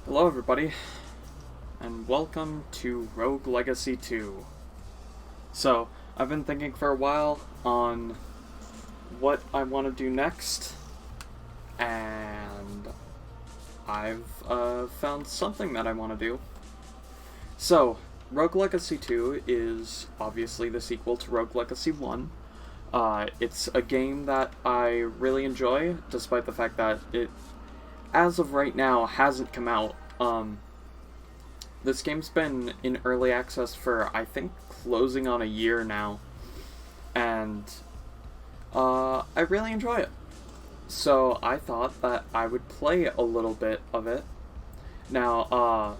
Hello everybody, and welcome to Rogue Legacy 2. So, I've been thinking for a while on what I want to do next, and I've found something that I want to do. So, Rogue Legacy 2 is obviously the sequel to Rogue Legacy 1. It's a game that I really enjoy, despite the fact that it, as of right now, hasn't come out. This game's been in early access for, I think, closing on a year now, and I really enjoy it. So I thought that I would play a little bit of it. Now,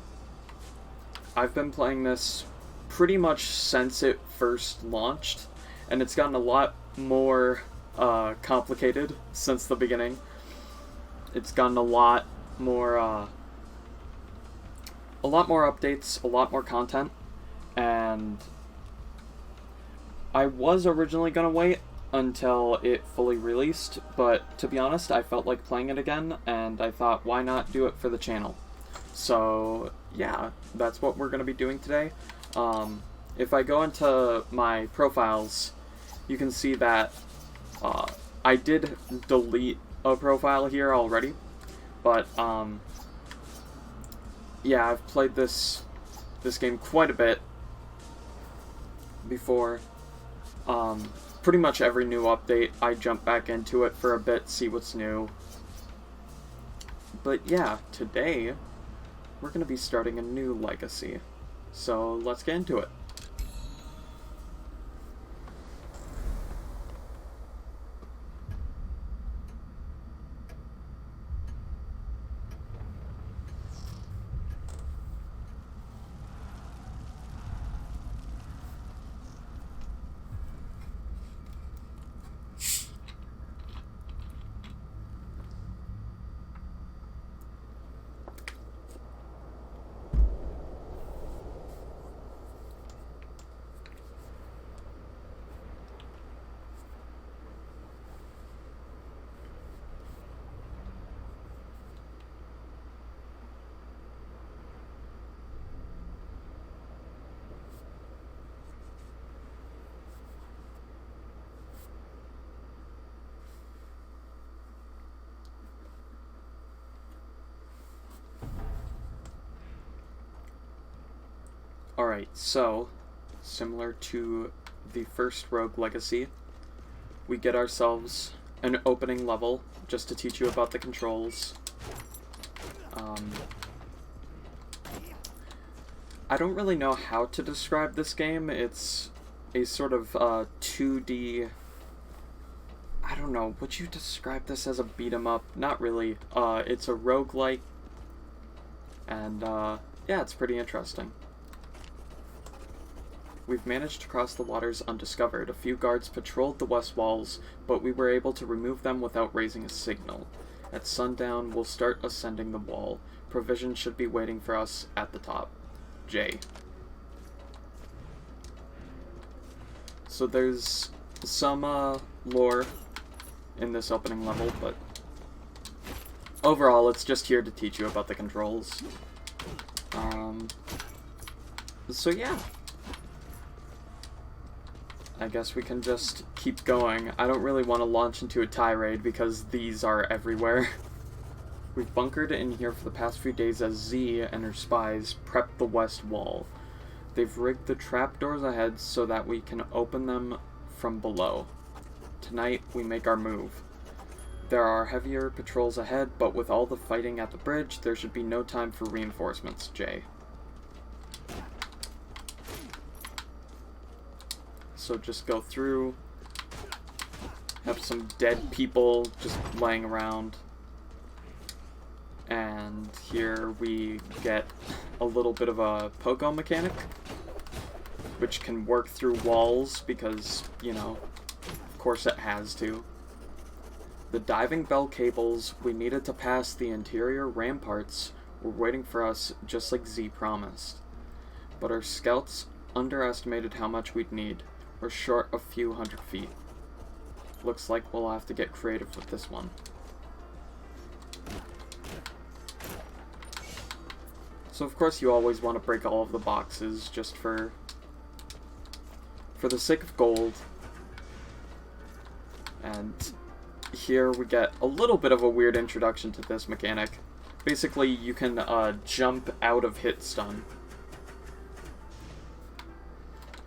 I've been playing this pretty much since it first launched, and it's gotten a lot more complicated since the beginning. It's gotten a lot more updates, a lot more content, and I was originally gonna wait until it fully released, but to be honest, I felt like playing it again, and I thought, why not do it for the channel? So yeah, that's what we're gonna be doing today. If I go into my profiles, you can see that I did delete a profile here already, but yeah, I've played this game quite a bit before. Pretty much every new update, I jump back into it for a bit, see what's new. But yeah, today we're going to be starting a new legacy, so let's get into it. Alright, so, similar to the first Rogue Legacy, we get ourselves an opening level, just to teach you about the controls. I don't really know how to describe this game. It's a sort of 2D... I don't know, would you describe this as a beat-em-up? Not really. It's a roguelike, and yeah, it's pretty interesting. We've managed to cross the waters undiscovered. A few guards patrolled the west walls, but we were able to remove them without raising a signal. At sundown, we'll start ascending the wall. Provisions should be waiting for us at the top. J. So there's some lore in this opening level, but overall it's just here to teach you about the controls. So yeah. I guess we can just keep going. I don't really want to launch into a tirade because these are everywhere. We've bunkered in here for the past few days as Z and her spies prep the west wall. They've rigged the trapdoors ahead so that we can open them from below. Tonight, we make our move. There are heavier patrols ahead, but with all the fighting at the bridge, there should be no time for reinforcements, J. So just go through, have some dead people just laying around, and here we get a little bit of a pogo mechanic, which can work through walls because, you know, of course it has to. The diving bell cables we needed to pass the interior ramparts were waiting for us just like Z promised, but our scouts underestimated how much we'd need. We're short a few hundred feet. Looks like we'll have to get creative with this one. So of course you always want to break all of the boxes just for the sake of gold. And here we get a little bit of a weird introduction to this mechanic. Basically, you can jump out of hit stun.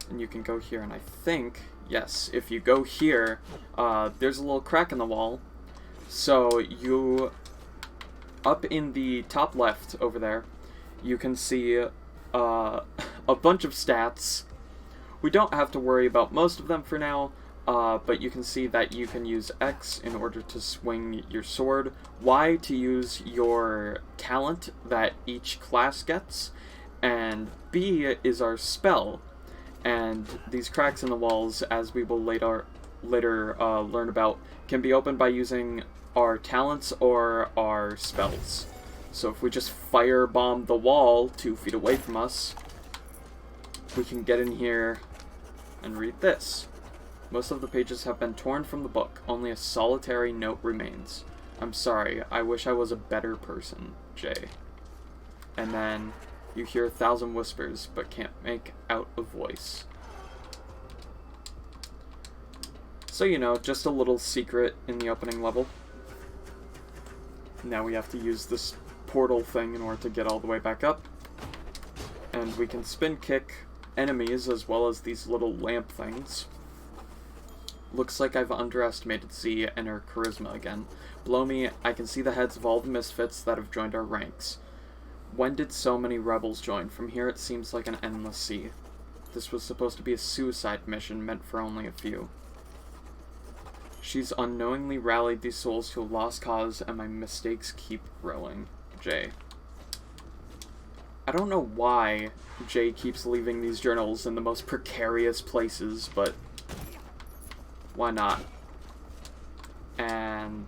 And you can go here, and I think, yes, if you go here, there's a little crack in the wall. So you, up in the top left over there, you can see a bunch of stats. We don't have to worry about most of them for now, but you can see that you can use X in order to swing your sword, Y to use your talent that each class gets, and B is our spell. And these cracks in the walls, as we will later learn about, can be opened by using our talents or our spells. So if we just firebomb the wall 2 feet away from us, we can get in here and read this. Most of the pages have been torn from the book. Only a solitary note remains. I'm sorry. I wish I was a better person, Jay. And then you hear 1,000 whispers, but can't make out a voice. So, you know, just a little secret in the opening level. Now we have to use this portal thing in order to get all the way back up. And we can spin kick enemies as well as these little lamp things. Looks like I've underestimated Z and her charisma again. Below me, I can see the heads of all the misfits that have joined our ranks. When did so many rebels join? From here it seems like an endless sea. This was supposed to be a suicide mission meant for only a few. She's unknowingly rallied these souls to a lost cause, and my mistakes keep growing. Jay. I don't know why Jay keeps leaving these journals in the most precarious places, but why not? And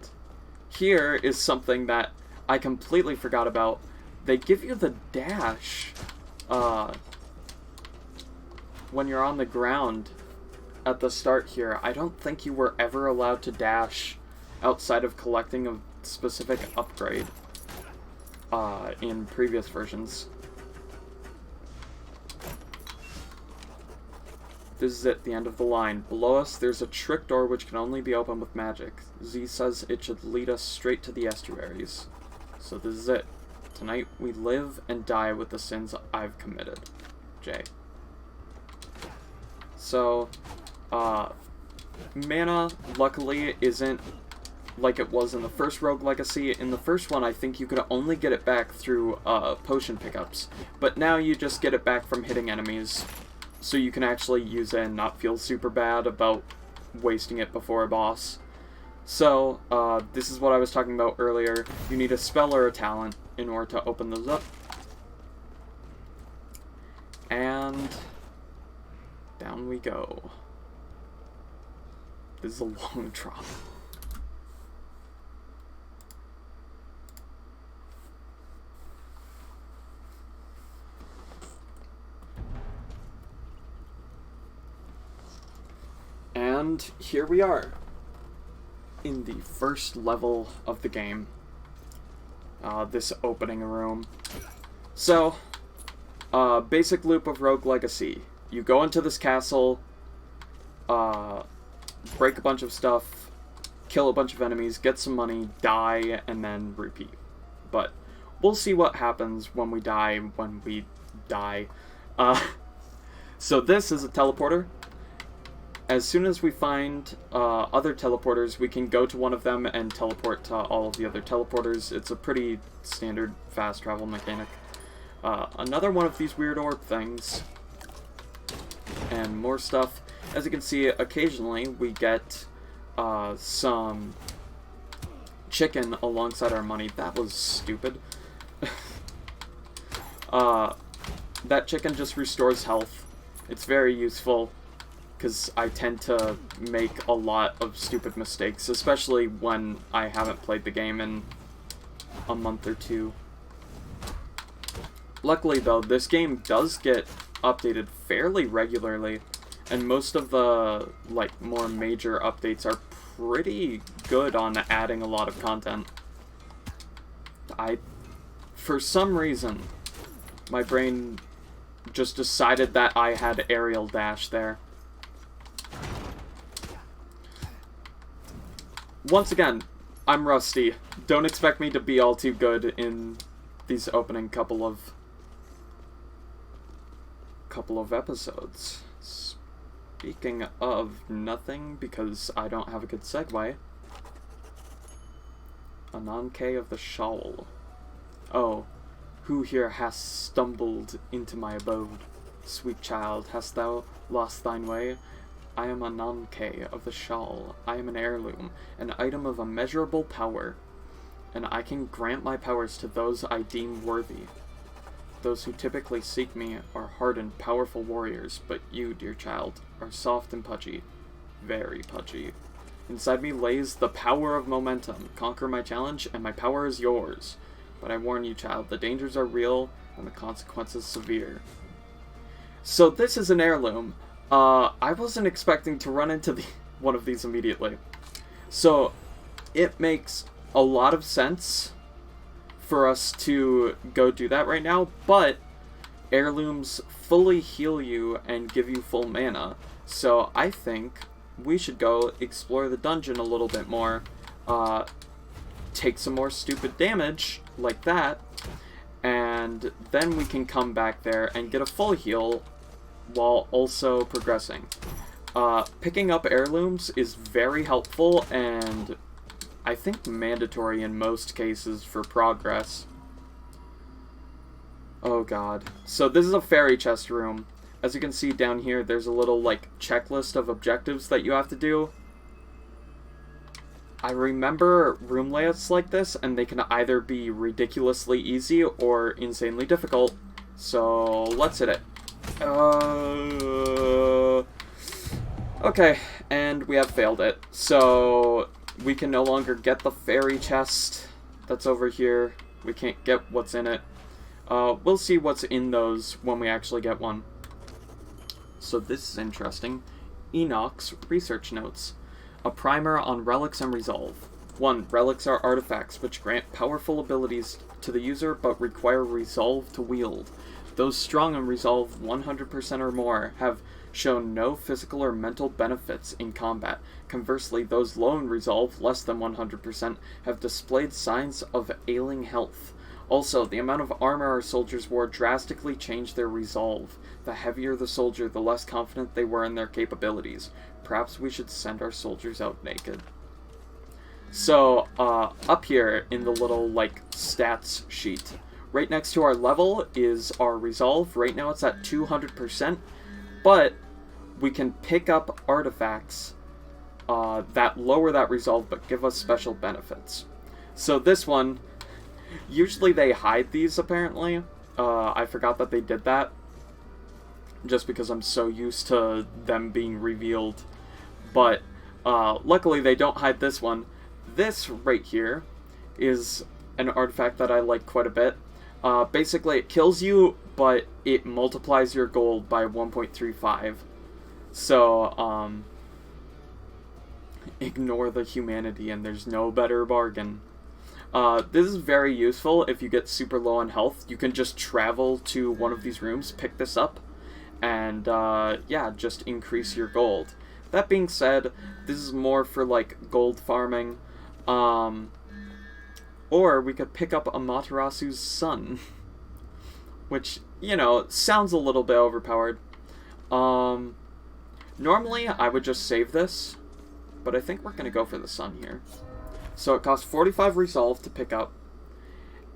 here is something that I completely forgot about. They give you the dash when you're on the ground at the start here. I don't think you were ever allowed to dash outside of collecting a specific upgrade in previous versions. This is it, the end of the line. Below us, there's a trick door which can only be opened with magic. Z says it should lead us straight to the estuaries. So this is it. Tonight, we live and die with the sins I've committed. Jay. So, mana, luckily, isn't like it was in the first Rogue Legacy. In the first one, I think you could only get it back through potion pickups. But now you just get it back from hitting enemies. So you can actually use it and not feel super bad about wasting it before a boss. So, this is what I was talking about earlier. You need a spell or a talent in order to open those up. And down we go. This is a long drop. And here we are, in the first level of the game. This opening room. So, basic loop of Rogue Legacy. You go into this castle, break a bunch of stuff, kill a bunch of enemies, get some money, die, and then repeat. But we'll see what happens when we die. So this is a teleporter. As soon as we find other teleporters, we can go to one of them and teleport to all of the other teleporters. It's a pretty standard fast travel mechanic. Another one of these weird orb things. And more stuff. As you can see, occasionally we get some chicken alongside our money. That was stupid. That chicken just restores health. It's very useful, because I tend to make a lot of stupid mistakes, especially when I haven't played the game in a month or two. Luckily, though, this game does get updated fairly regularly, and most of the, like, more major updates are pretty good on adding a lot of content. For some reason, My brain just decided that I had aerial dash there. Once again, I'm rusty. Don't expect me to be all too good in these opening couple of episodes. Speaking of nothing, because I don't have a good segue. Ananke of the Shawl. Oh, who here hast stumbled into my abode? Sweet child, hast thou lost thine way? I am Ananke of the Shawl. I am an heirloom, an item of immeasurable power, and I can grant my powers to those I deem worthy. Those who typically seek me are hardened, powerful warriors, but you, dear child, are soft and pudgy. Very pudgy. Inside me lays the power of momentum. Conquer my challenge, and my power is yours. But I warn you, child, the dangers are real, and the consequences severe. So this is an heirloom. I wasn't expecting to run into one of these immediately. So, it makes a lot of sense for us to go do that right now, but heirlooms fully heal you and give you full mana. So, I think we should go explore the dungeon a little bit more, take some more stupid damage, like that, and then we can come back there and get a full heal while also progressing. Picking up heirlooms is very helpful and I think mandatory in most cases for progress. Oh god. So this is a fairy chest room. As you can see down here, there's a little like checklist of objectives that you have to do. I remember room layouts like this, and they can either be ridiculously easy or insanely difficult. So let's hit it. Okay, and we have failed it. So we can no longer get the fairy chest that's over here. We can't get what's in it. We'll see what's in those when we actually get one. So this is interesting. Enoch's research notes. A primer on relics and resolve. 1. Relics are artifacts which grant powerful abilities to the user but require resolve to wield. Those strong in resolve 100% or more have shown no physical or mental benefits in combat. Conversely, those low in resolve, less than 100%, have displayed signs of ailing health. Also, the amount of armor our soldiers wore drastically changed their resolve. The heavier the soldier, the less confident they were in their capabilities. Perhaps we should send our soldiers out naked. So, up here in the little, like, stats sheet, right next to our level is our resolve. Right now it's at 200%, but we can pick up artifacts that lower that resolve but give us special benefits. So this one, usually they hide these apparently. I forgot that they did that, just because I'm so used to them being revealed. But luckily they don't hide this one. This right here is an artifact that I like quite a bit. Basically it kills you, but it multiplies your gold by 1.35. So, ignore the humanity and there's no better bargain. This is very useful if you get super low on health. You can just travel to one of these rooms, pick this up, and yeah, just increase your gold. That being said, this is more for like gold farming. Or we could pick up Amaterasu's son, which, you know, sounds a little bit overpowered. Normally I would just save this, but I think we're going to go for the sun here. So it costs 45 resolve to pick up,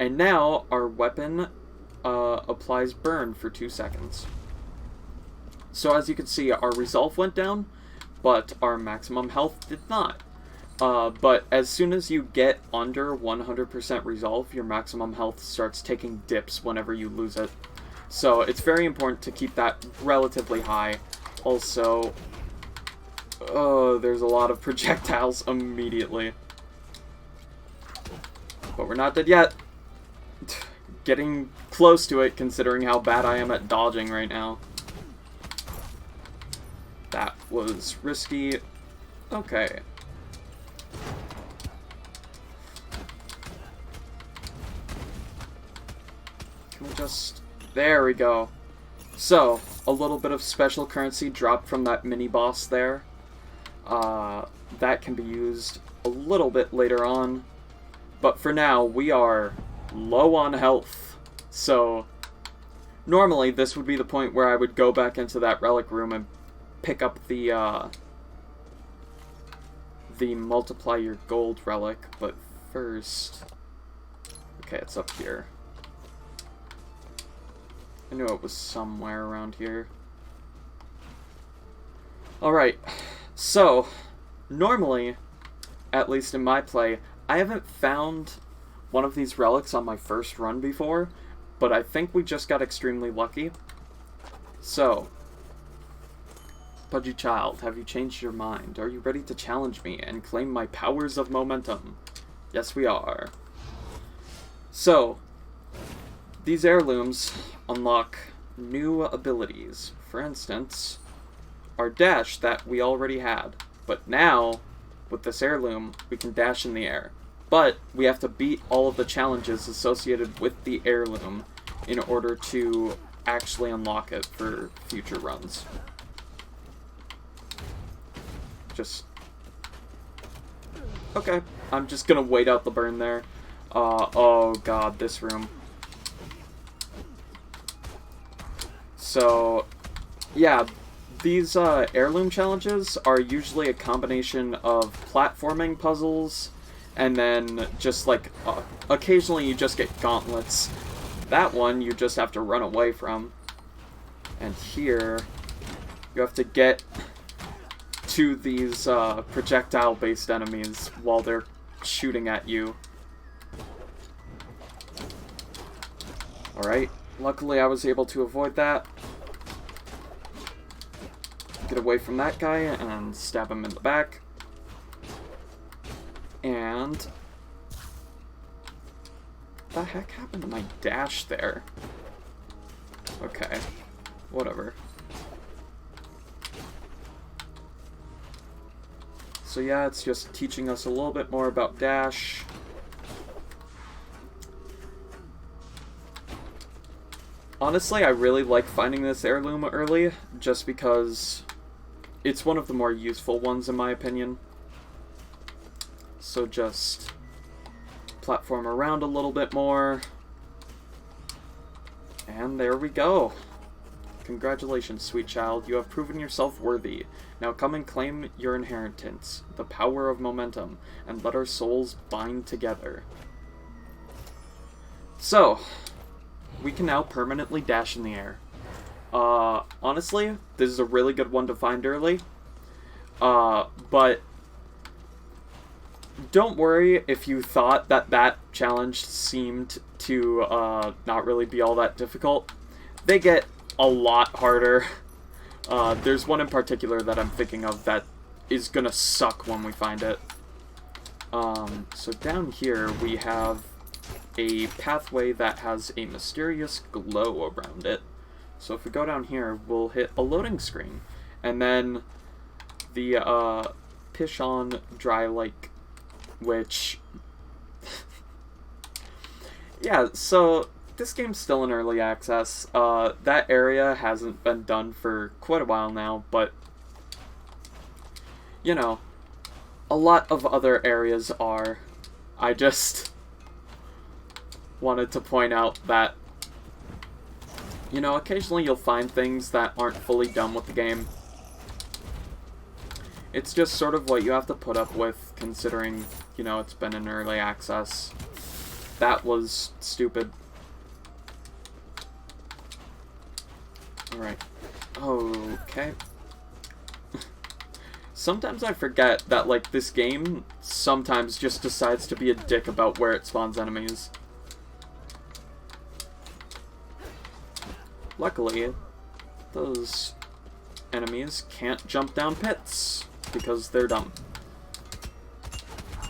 and now our weapon applies burn for 2 seconds. So as you can see, our resolve went down, but our maximum health did not. But as soon as you get under 100% resolve, your maximum health starts taking dips whenever you lose it. So it's very important to keep that relatively high. Also, there's a lot of projectiles immediately. But we're not dead yet. Getting close to it, considering how bad I am at dodging right now. That was risky. Okay. Can we just... There we go. So, a little bit of special currency dropped from that mini-boss there. That can be used a little bit later on. But for now, we are low on health. So, normally this would be the point where I would go back into that relic room and pick up the multiply your gold relic. But first... Okay, it's up here. I knew it was somewhere around here. Alright, so, normally, at least in my play, I haven't found one of these relics on my first run before, but I think we just got extremely lucky. So, Pudgy Child, have you changed your mind? Are you ready to challenge me and claim my powers of momentum? Yes, we are. So, these heirlooms unlock new abilities. For instance, our dash that we already had. But now, with this heirloom, we can dash in the air. But we have to beat all of the challenges associated with the heirloom in order to actually unlock it for future runs. Okay, I'm just gonna wait out the burn there. Oh god, this room. So, yeah, these heirloom challenges are usually a combination of platforming puzzles, and then just like, occasionally you just get gauntlets. That one you just have to run away from. And here, you have to get to these projectile-based enemies while they're shooting at you. Alright, luckily I was able to avoid that. Get away from that guy and stab him in the back. And... what the heck happened to my dash there? Okay, whatever. So yeah, it's just teaching us a little bit more about dash. Honestly, I really like finding this heirloom early, just because it's one of the more useful ones in my opinion. So just platform around a little bit more. And there we go. Congratulations, sweet child. You have proven yourself worthy. Now come and claim your inheritance, the power of momentum, and let our souls bind together. So, we can now permanently dash in the air. Honestly, this is a really good one to find early. But don't worry if you thought that that challenge seemed to not really be all that difficult. They get a lot harder. There's one in particular that I'm thinking of that is gonna suck when we find it. So down here we have a pathway that has a mysterious glow around it. So if we go down here, we'll hit a loading screen. And then the Pishon Dry Lake, which... yeah, so this game's still in early access. That area hasn't been done for quite a while now, but, you know, a lot of other areas are. I just wanted to point out that, you know, occasionally you'll find things that aren't fully done with the game. It's just sort of what you have to put up with, considering, you know, it's been in early access. That was stupid. Alright. Okay. Sometimes I forget that, like, this game sometimes just decides to be a dick about where it spawns enemies. Luckily, those enemies can't jump down pits, because they're dumb.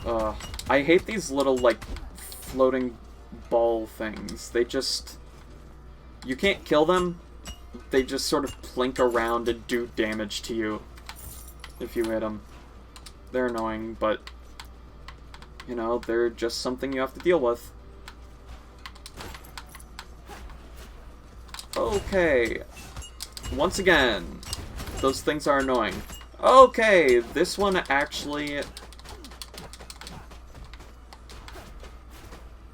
I hate these little, like, floating ball things. They just... you can't kill them. They just sort of plink around and do damage to you if you hit them. They're annoying, but, you know, they're just something you have to deal with. Okay. Once again, those things are annoying. Okay, this one actually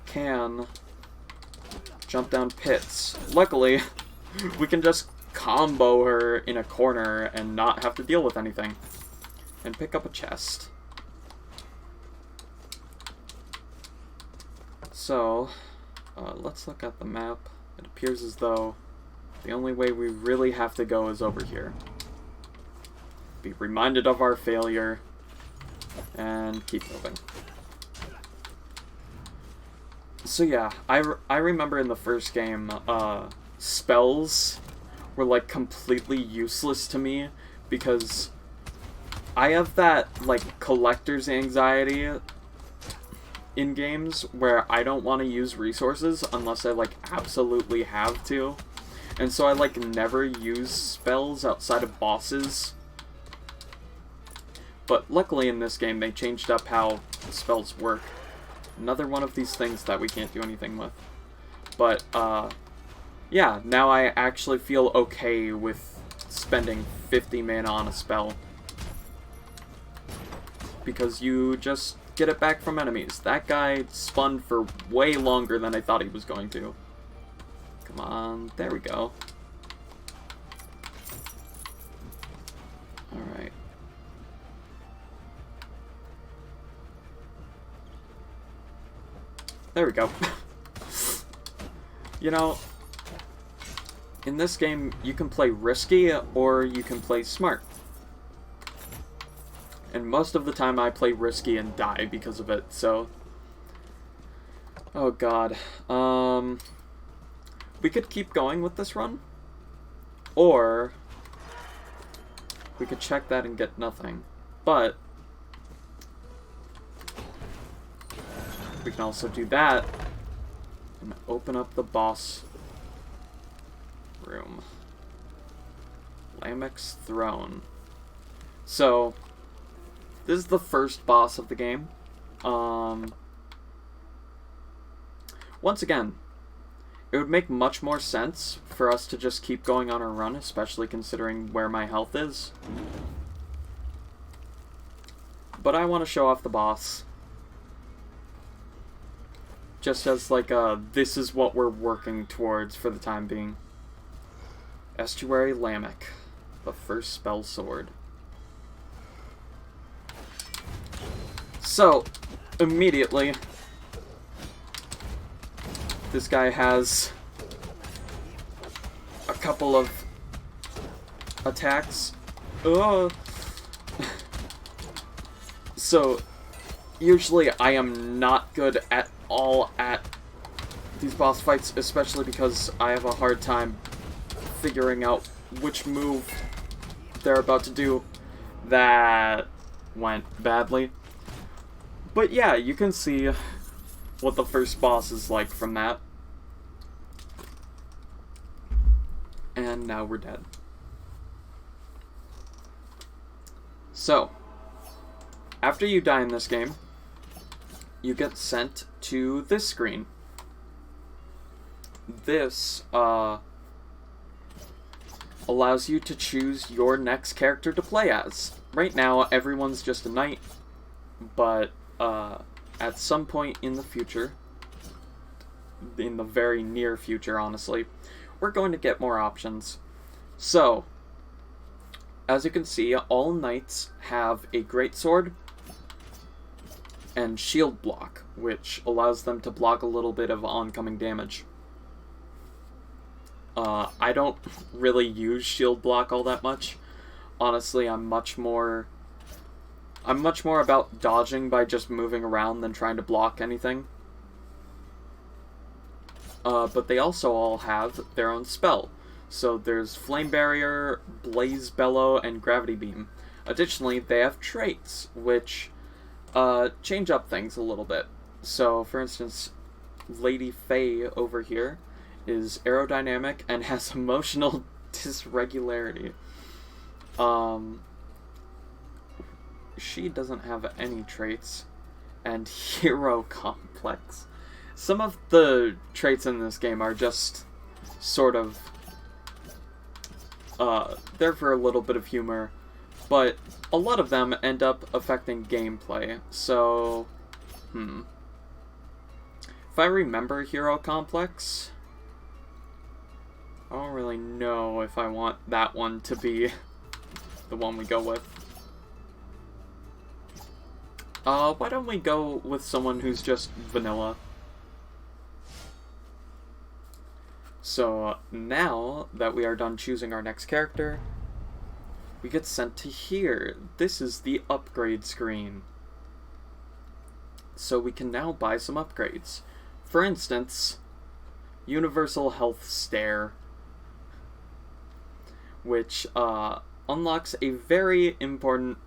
can jump down pits. Luckily, we can just combo her in a corner and not have to deal with anything. And pick up a chest. So, let's look at the map. It appears as though the only way we really have to go is over here. Be reminded of our failure, and keep moving. So yeah, I remember in the first game, spells were like completely useless to me because I have that like collector's anxiety in games where I don't want to use resources unless I like absolutely have to. And so I like never use spells outside of bosses. But luckily in this game they changed up how spells work. Another one of these things that we can't do anything with. But yeah, now I actually feel okay with spending 50 mana on a spell. Because you just get it back from enemies. That guy spun for way longer than I thought he was going to. Come on, there we go. Alright. There we go. You know, in this game, you can play risky or you can play smart. And most of the time I play risky and die because of it, so... Oh god. We could keep going with this run. Or... we could check that and get nothing. But... we can also do that and open up the boss room. Lamech's Throne. So, this is the first boss of the game. Once again, it would make much more sense for us to just keep going on our run, especially considering where my health is. But I want to show off the boss. Just as, like, this is what we're working towards for the time being. Estuary Lamech, the first spell sword. So, immediately, this guy has a couple of attacks. Ugh. So, usually I am not good at all at these boss fights, especially because I have a hard time figuring out which move they're about to do. That went badly. But yeah, you can see what the first boss is like from that. And now we're dead. So, after you die in this game, you get sent to this screen. This allows you to choose your next character to play as. Right now, everyone's just a knight, but at some point in the future, in the very near future, honestly, we're going to get more options. So, as you can see, all knights have a greatsword and shield block, which allows them to block a little bit of oncoming damage. I don't really use shield block all that much. Honestly, I'm much more about dodging by just moving around than trying to block anything. But they also all have their own spell. So there's Flame Barrier, Blaze Bellow, and Gravity Beam. Additionally, they have traits, which change up things a little bit. So, for instance, Lady Faye over here is aerodynamic and has emotional dysregularity. She doesn't have any traits. And Hero Complex. Some of the traits in this game are just sort of they're for a little bit of humor, but a lot of them end up affecting gameplay, so, If I remember Hero Complex, I don't really know if I want that one to be the one we go with. Why don't we go with someone who's just vanilla? So, now that we are done choosing our next character, we get sent to here. This is the upgrade screen. So we can now buy some upgrades. For instance, Universal Health Stare, which unlocks a very important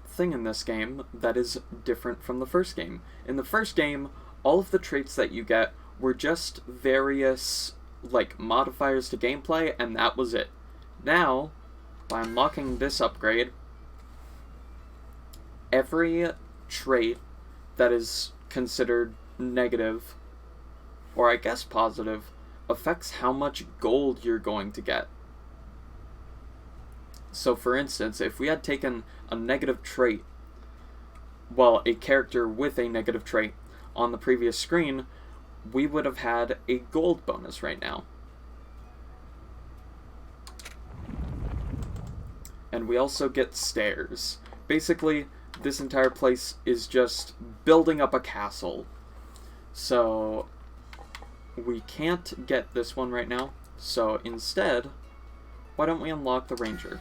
thing in this game that is different from the first game. In the first game, all of the traits that you get were just various, like, modifiers to gameplay, and that was it. Now, by unlocking this upgrade, every trait that is considered negative, or I guess positive, affects how much gold you're going to get. So for instance, if we had taken a negative trait, well, a character with a negative trait on the previous screen, we would have had a gold bonus right now. And we also get stairs. Basically, this entire place is just building up a castle. So, we can't get this one right now. So instead, why don't we unlock the Ranger?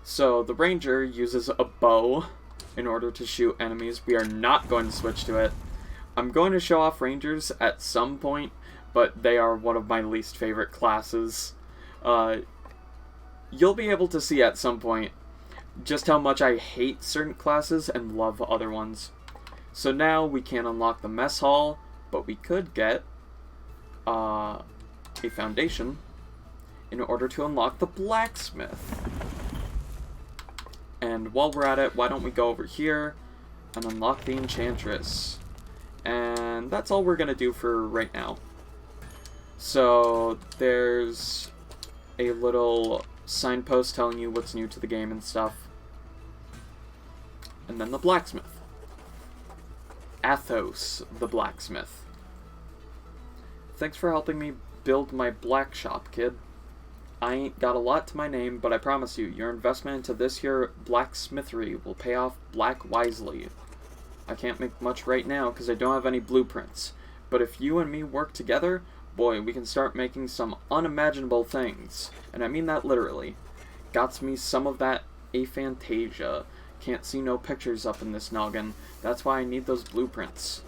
So the Ranger uses a bow in order to shoot enemies. We are not going to switch to it. I'm going to show off Rangers at some point, but they are one of my least favorite classes. You'll be able to see at some point just how much I hate certain classes and love other ones. So now we can't unlock the mess hall, but we could get a foundation in order to unlock the blacksmith. And while we're at it, why don't we go over here and unlock the enchantress. And that's all we're going to do for right now. So there's a little signpost telling you what's new to the game and stuff. And then the blacksmith. Athos, the blacksmith. Thanks for helping me build my black shop, kid. I ain't got a lot to my name, but I promise you, your investment into this here blacksmithery will pay off black wisely. I can't make much right now because I don't have any blueprints, but if you and me work together, boy, we can start making some unimaginable things, and I mean that literally. Got me some of that aphantasia. Can't see no pictures up in this noggin. That's why I need those blueprints.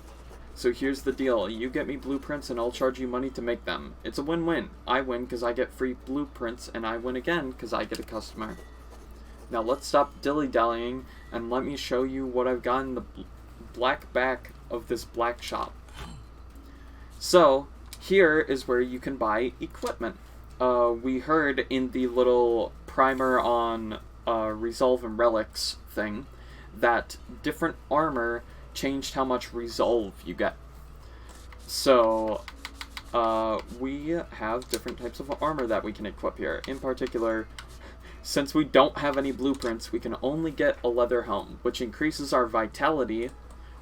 So here's the deal. You get me blueprints and I'll charge you money to make them. It's a win-win. I win because I get free blueprints, and I win again because I get a customer. Now let's stop dilly-dallying and let me show you what I've got in the black back of this black shop. So, here is where you can buy equipment. We heard in the little primer on Resolve and Relics thing that different armor changed how much resolve you get. So, we have different types of armor that we can equip here. In particular, since we don't have any blueprints, we can only get a leather helm, which increases our vitality,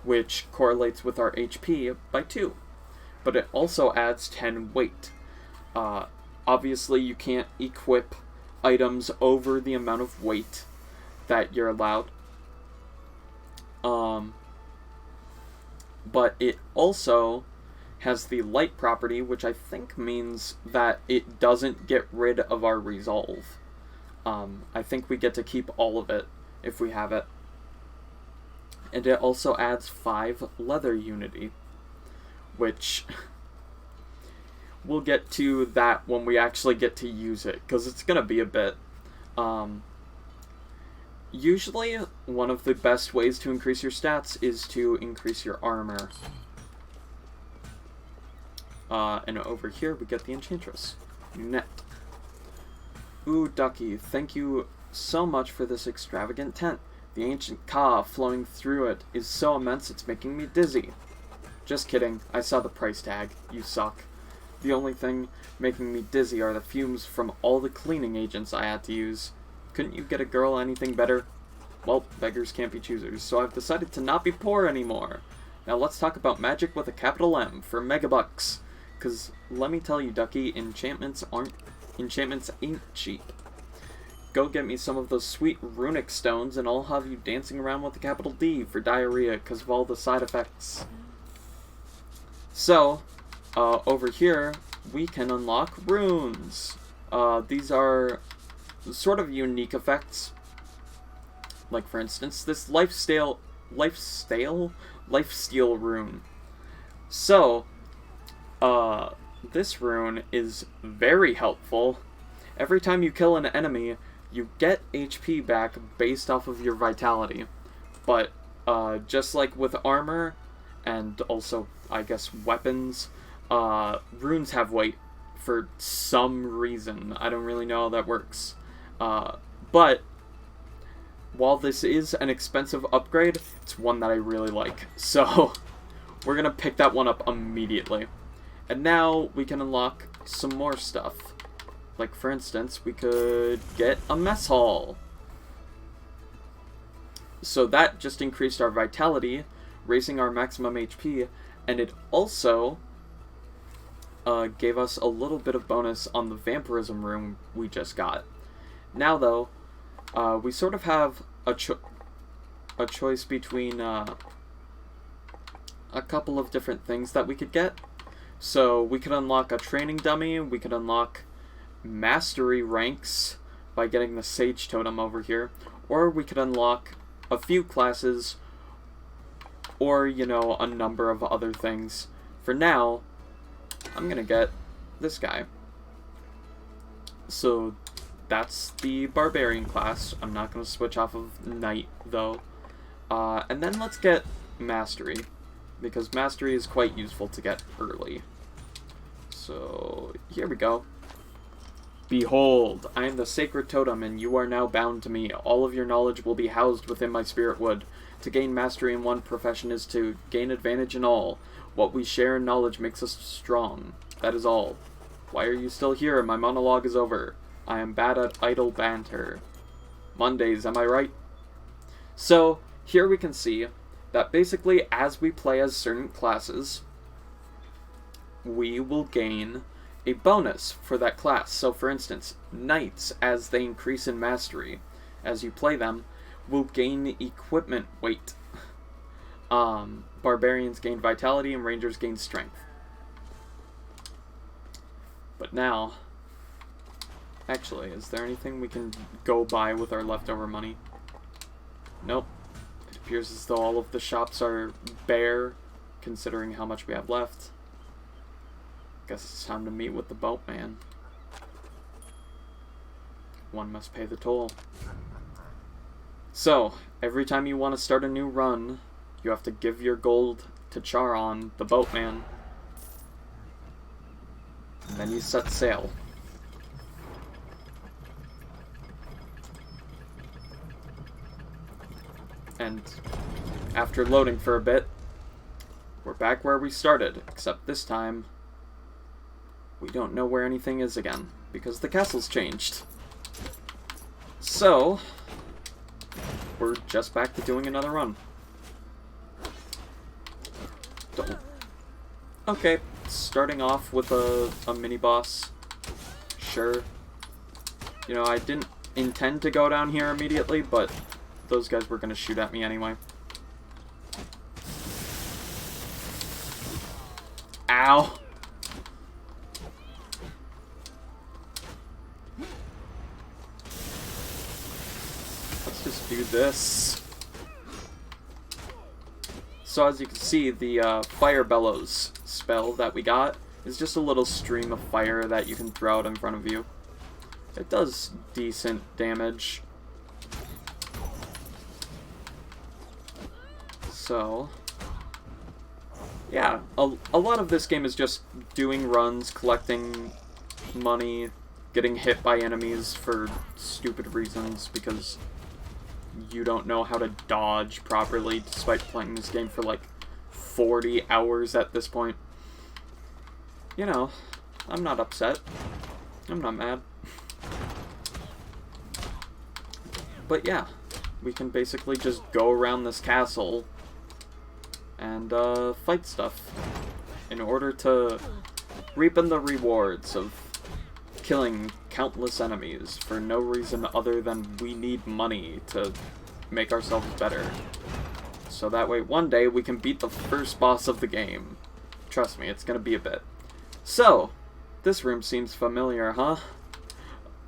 which correlates with our HP by 2. But it also adds 10 weight. Obviously, you can't equip items over the amount of weight that you're allowed. But it also has the light property, which I think means that it doesn't get rid of our resolve. I think we get to keep all of it if we have it. And it also adds 5 leather unity, which we'll get to that when we actually get to use it, because it's going to be a bit. Usually, one of the best ways to increase your stats is to increase your armor. And over here, we get the Enchantress. Net. Ooh, Ducky, thank you so much for this extravagant tent. The ancient Ka flowing through it is so immense it's making me dizzy. Just kidding, I saw the price tag. You suck. The only thing making me dizzy are the fumes from all the cleaning agents I had to use. Couldn't you get a girl anything better? Well, beggars can't be choosers, so I've decided to not be poor anymore. Now let's talk about magic with a capital M for megabucks. Cause let me tell you, Ducky, enchantments ain't cheap. Go get me some of those sweet runic stones and I'll have you dancing around with a capital D for diarrhea because of all the side effects. So, over here, we can unlock runes. These are sort of unique effects. Like, for instance, this lifesteal rune. So, this rune is very helpful. Every time you kill an enemy, you get HP back based off of your vitality. But, just like with armor, and also, I guess, weapons, runes have weight for some reason. I don't really know how that works. But, while this is an expensive upgrade, it's one that I really like. So, we're gonna pick that one up immediately. And now, we can unlock some more stuff. Like, for instance, we could get a mess hall. So that just increased our vitality, raising our maximum HP, and it also gave us a little bit of bonus on the vampirism rune we just got. Now, though, we sort of have a choice between a couple of different things that we could get. So we could unlock a training dummy, we could unlock mastery ranks by getting the Sage Totem over here, or we could unlock a few classes, or, you know, a number of other things. For now, I'm gonna get this guy. So that's the Barbarian class. I'm not gonna switch off of Knight, though. And then let's get Mastery, because Mastery is quite useful to get early. So, here we go. Behold, I am the Sacred Totem, and you are now bound to me. All of your knowledge will be housed within my spirit wood. To gain mastery in one profession is to gain advantage in all. What we share in knowledge makes us strong. That is all. Why are you still here? My monologue is over. I am bad at idle banter. Mondays, am I right? So, here we can see that basically as we play as certain classes, we will gain a bonus for that class. So for instance, Knights, as they increase in mastery, as you play them, will gain equipment weight. Barbarians gain vitality and Rangers gain strength. But now, actually, is there anything we can go buy with our leftover money? Nope. It appears as though all of the shops are bare, considering how much we have left. Guess it's time to meet with the boatman. One must pay the toll. So, every time you want to start a new run, you have to give your gold to Charon, the boatman. And then you set sail. And after loading for a bit, we're back where we started, except this time we don't know where anything is again, because the castle's changed. So, we're just back to doing another run. Okay, starting off with a mini-boss. Sure. You know, I didn't intend to go down here immediately, but those guys were gonna shoot at me anyway. Ow! Let's just do this. So as you can see, the Fire Bellows spell that we got is just a little stream of fire that you can throw out in front of you. It does decent damage. So, yeah, a lot of this game is just doing runs, collecting money, getting hit by enemies for stupid reasons because you don't know how to dodge properly despite playing this game for like 40 hours at this point. You know, I'm not upset. I'm not mad. But yeah, we can basically just go around this castle and fight stuff in order to reap in the rewards of killing countless enemies for no reason other than we need money to make ourselves better. So that way one day we can beat the first boss of the game. Trust me, it's gonna be a bit. So, this room seems familiar, huh?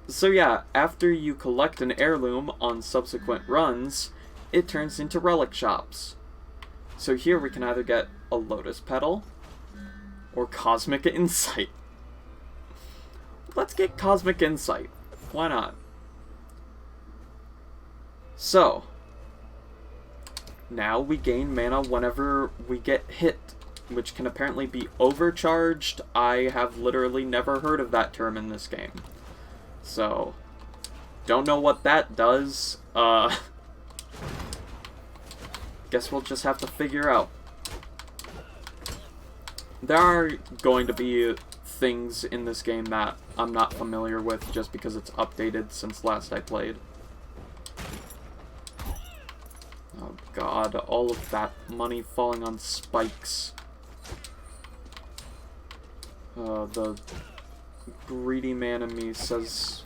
So yeah, after you collect an heirloom on subsequent runs, it turns into relic shops. So here we can either get a lotus petal or cosmic insight. Let's get cosmic insight. Why not? So, now we gain mana whenever we get hit, which can apparently be overcharged. I have literally never heard of that term in this game. So, don't know what that does. Guess we'll just have to figure out. There are going to be things in this game that I'm not familiar with just because it's updated since last I played. Oh god, all of that money falling on spikes. The greedy man in me says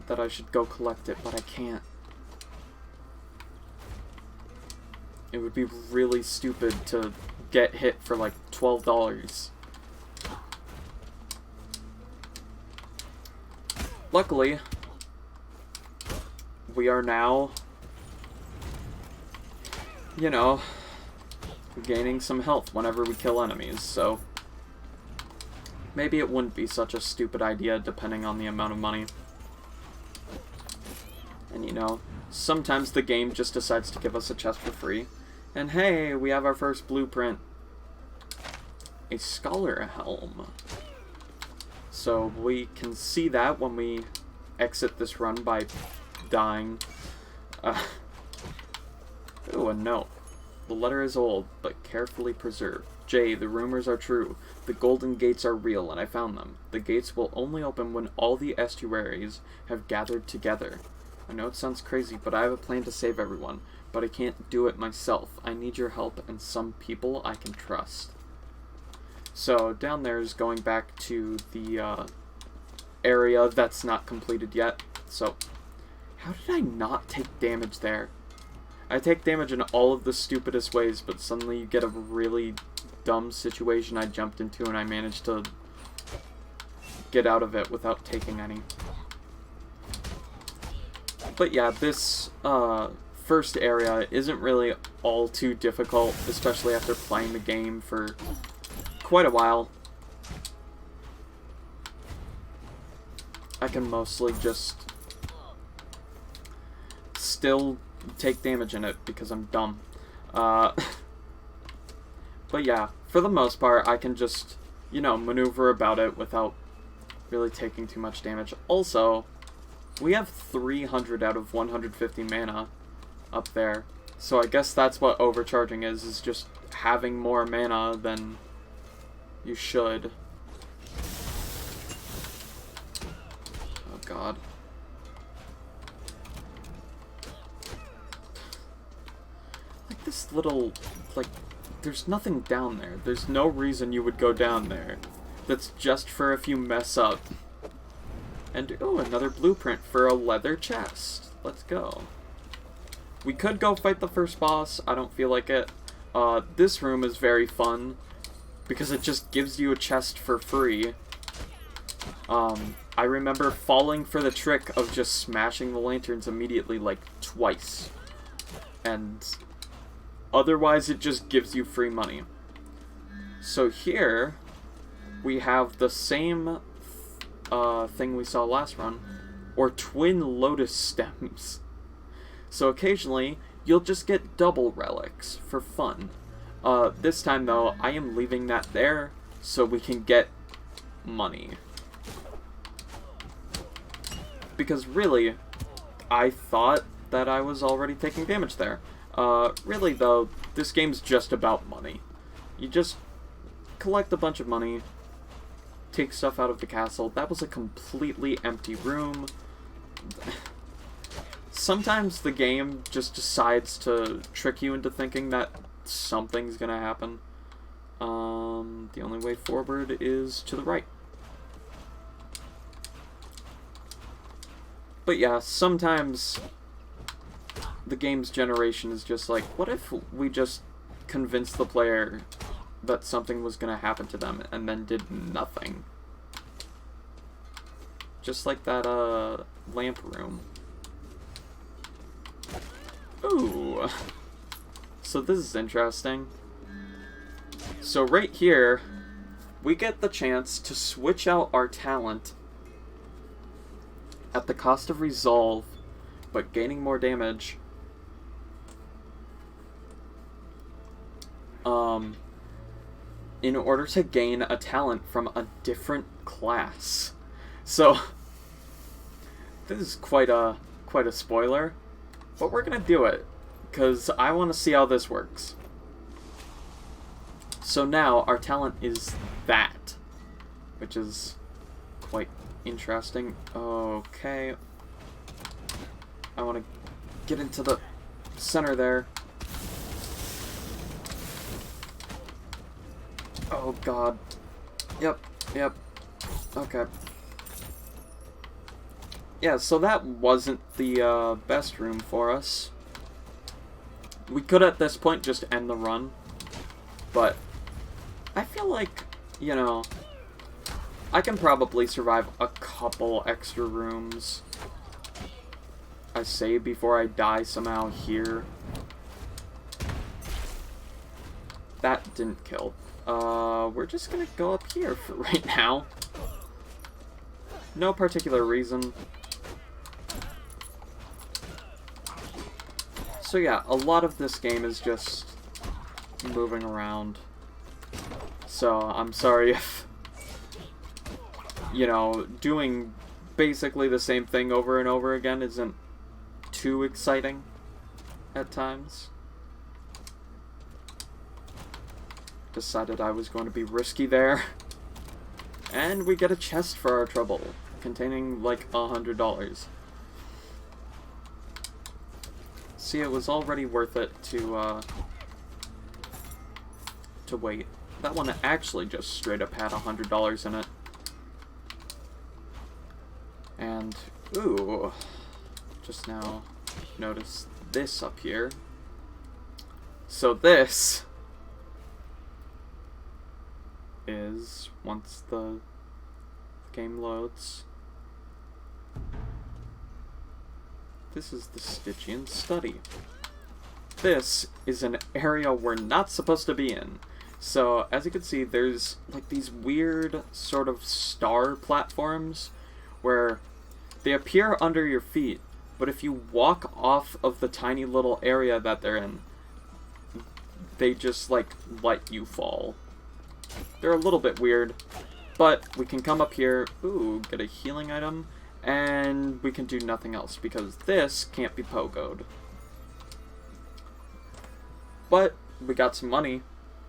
that I should go collect it, but I can't. It would be really stupid to get hit for like $12. Luckily, we are now, you know, gaining some health whenever we kill enemies, so maybe it wouldn't be such a stupid idea depending on the amount of money. And you know, sometimes the game just decides to give us a chest for free. And hey, we have our first blueprint. A scholar helm. So we can see that when we exit this run by dying. Ooh, a note. The letter is old, but carefully preserved. Jay, the rumors are true. The golden gates are real, and I found them. The gates will only open when all the estuaries have gathered together. I know it sounds crazy, but I have a plan to save everyone. But I can't do it myself. I need your help and some people I can trust. So, down there is going back to the area that's not completed yet. So, how did I not take damage there? I take damage in all of the stupidest ways, but suddenly you get a really dumb situation I jumped into and I managed to get out of it without taking any. But yeah, this first area isn't really all too difficult, especially after playing the game for quite a while. I can mostly just still take damage in it because I'm dumb. But yeah, for the most part, I can just, you know, maneuver about it without really taking too much damage. Also, we have 300 out of 150 mana up there. So I guess that's what overcharging is just having more mana than you should. Oh god. Like this little, like, there's nothing down there. There's no reason you would go down there. That's just for if you mess up. And, oh, another blueprint for a leather chest. Let's go. We could go fight the first boss. I don't feel like it. This room is very fun because it just gives you a chest for free. I remember falling for the trick of just smashing the lanterns immediately, like, twice. And otherwise it just gives you free money. So here, we have the same thing we saw last run, or twin lotus stems. So occasionally, you'll just get double relics for fun. This time though, I am leaving that there so we can get money. Because really, I thought that I was already taking damage there. Really though, this game's just about money. You just collect a bunch of money, take stuff out of the castle. That was a completely empty room. Sometimes the game just decides to trick you into thinking that something's gonna happen. The only way forward is to the right. But yeah, sometimes the game's generation is just like, what if we just convinced the player that something was gonna happen to them and then did nothing? Just like that, lamp room. Ooh. So this is interesting. So right here, we get the chance to switch out our talent at the cost of resolve, but gaining more damage. In order to gain a talent from a different class. So this is quite a spoiler, but we're gonna do it because I want to see how this works. So now our talent is that, which is quite interesting. Okay, I want to get into the center there. Oh god. Yep. Okay. Yeah, so that wasn't the best room for us. We could at this point just end the run, but I feel like, you know, I can probably survive a couple extra rooms. I say before I die somehow here. That didn't kill. We're just gonna go up here for right now. No particular reason. So yeah, a lot of this game is just moving around. So I'm sorry if, you know, doing basically the same thing over and over again isn't too exciting at times. Decided I was going to be risky there. And we get a chest for our trouble, containing like $100. See, it was already worth it to wait. That one actually just straight up had $100 in it. And, ooh, just now notice this up here. So this is, once the game loads, this is the Stygian study. This is an area we're not supposed to be in. So, as you can see, there's like these weird sort of star platforms where they appear under your feet, but if you walk off of the tiny little area that they're in, they just like let you fall. They're a little bit weird, but we can come up here, ooh, get a healing item, and we can do nothing else because this can't be pogoed. But we got some money,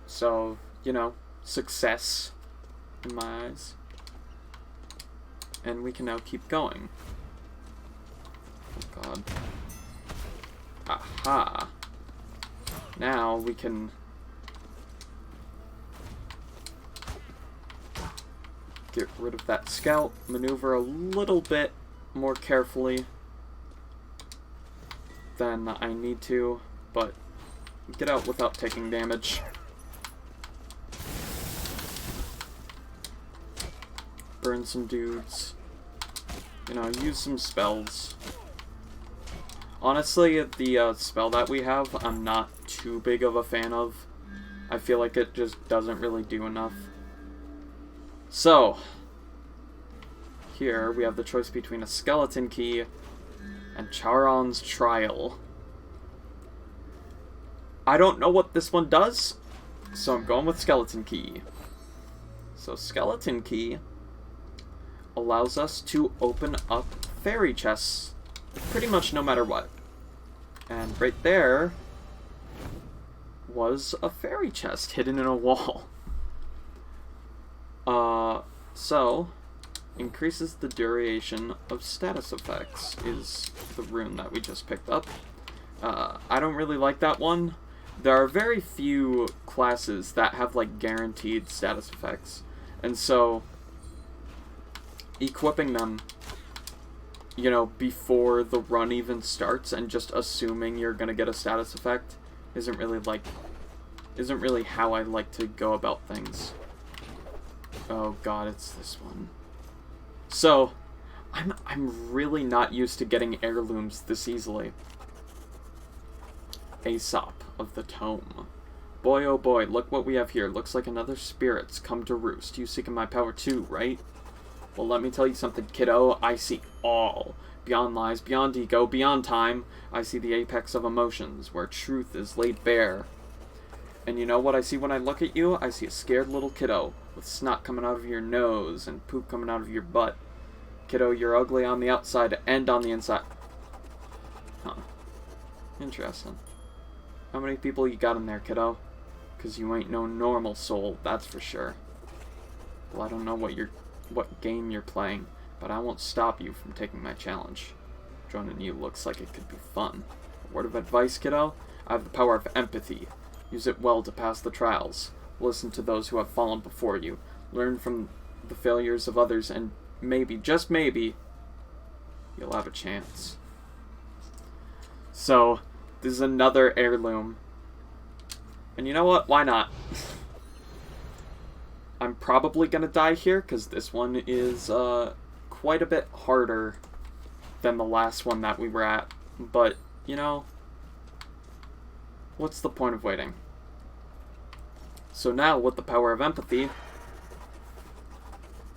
so, you know, success in my eyes. And we can now keep going. Oh god. Aha. Now we can get rid of that scout, maneuver a little bit more carefully than I need to, but get out without taking damage. Burn some dudes. You know, use some spells. Honestly, the spell that we have, I'm not too big of a fan of. I feel like it just doesn't really do enough. So, here we have the choice between a skeleton key and Charon's Trial. I don't know what this one does, so I'm going with skeleton key. So skeleton key allows us to open up fairy chests pretty much no matter what. And right there was a fairy chest hidden in a wall. So, increases the duration of status effects is the rune that we just picked up. I don't really like that one. There are very few classes that have, like, guaranteed status effects. And so, equipping them, you know, before the run even starts and just assuming you're gonna get a status effect isn't really how I like to go about things. Oh god, it's this one. So, I'm really not used to getting heirlooms this easily. Aesop of the Tome. Boy, oh boy, look what we have here. Looks like another spirit's come to roost. You seeking my power too, right? Well, let me tell you something, kiddo. I see all. Beyond lies, beyond ego, beyond time. I see the apex of emotions, where truth is laid bare. And you know what I see when I look at you? I see a scared little kiddo, with snot coming out of your nose and poop coming out of your butt. Kiddo, you're ugly on the outside and on the inside. Huh. Interesting. How many people you got in there, kiddo? 'Cause you ain't no normal soul, that's for sure. Well, I don't know what game you're playing, but I won't stop you from taking my challenge. Joining you looks like it could be fun. A word of advice, kiddo? I have the power of empathy. Use it well to pass the trials. Listen to those who have fallen before you. Learn from the failures of others, and maybe, just maybe, you'll have a chance. So, this is another heirloom. And you know what? Why not? I'm probably gonna die here, because this one is quite a bit harder than the last one that we were at. But, you know, what's the point of waiting? So now, with the power of empathy,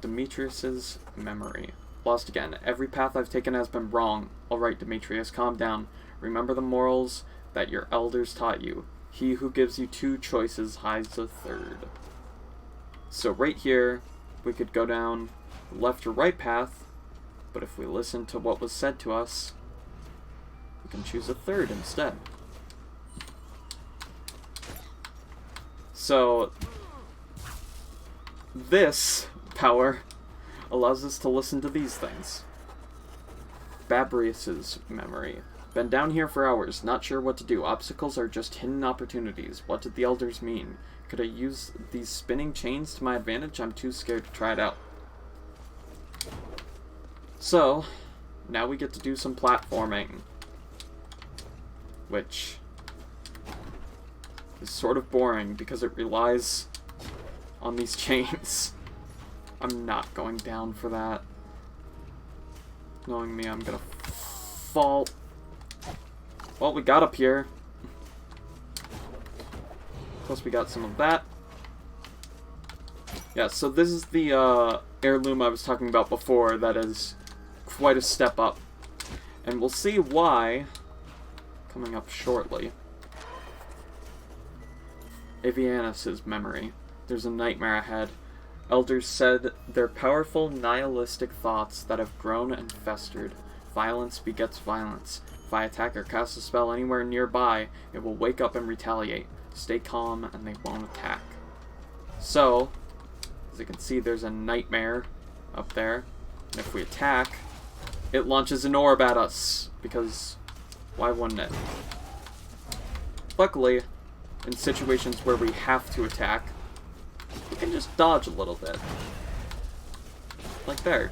Demetrius's memory. Lost again. Every path I've taken has been wrong. Alright, Demetrius, calm down. Remember the morals that your elders taught you. He who gives you two choices hides a third. So right here, we could go down the left or right path, but if we listen to what was said to us, we can choose a third instead. So, this power allows us to listen to these things. Babrius's memory. Been down here for hours, not sure what to do. Obstacles are just hidden opportunities. What did the elders mean? Could I use these spinning chains to my advantage? I'm too scared to try it out. So, now we get to do some platforming. Which is sort of boring because it relies on these chains. I'm not going down for that. Knowing me, I'm gonna fall. Well, we got up here. Plus we got some of that. Yeah, so this is the heirloom I was talking about before that is quite a step up. And we'll see why coming up shortly. Avianus's memory. There's a nightmare ahead. Elders said they're powerful nihilistic thoughts that have grown and festered. Violence begets violence. If I attack or cast a spell anywhere nearby, it will wake up and retaliate. Stay calm and they won't attack. So, as you can see, there's a nightmare up there. And if we attack, it launches an orb at us. Because, why wouldn't it? Luckily, in situations where we have to attack, we can just dodge a little bit. Like there.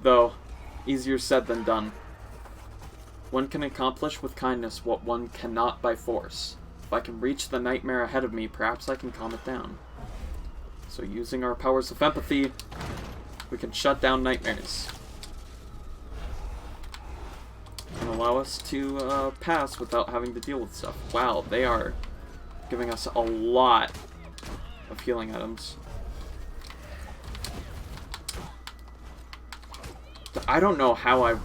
Though, easier said than done. One can accomplish with kindness what one cannot by force. If I can reach the nightmare ahead of me, perhaps I can calm it down. So using our powers of empathy, we can shut down nightmares. And allow us to pass without having to deal with stuff. Wow, they are giving us a lot of healing items. I don't know how I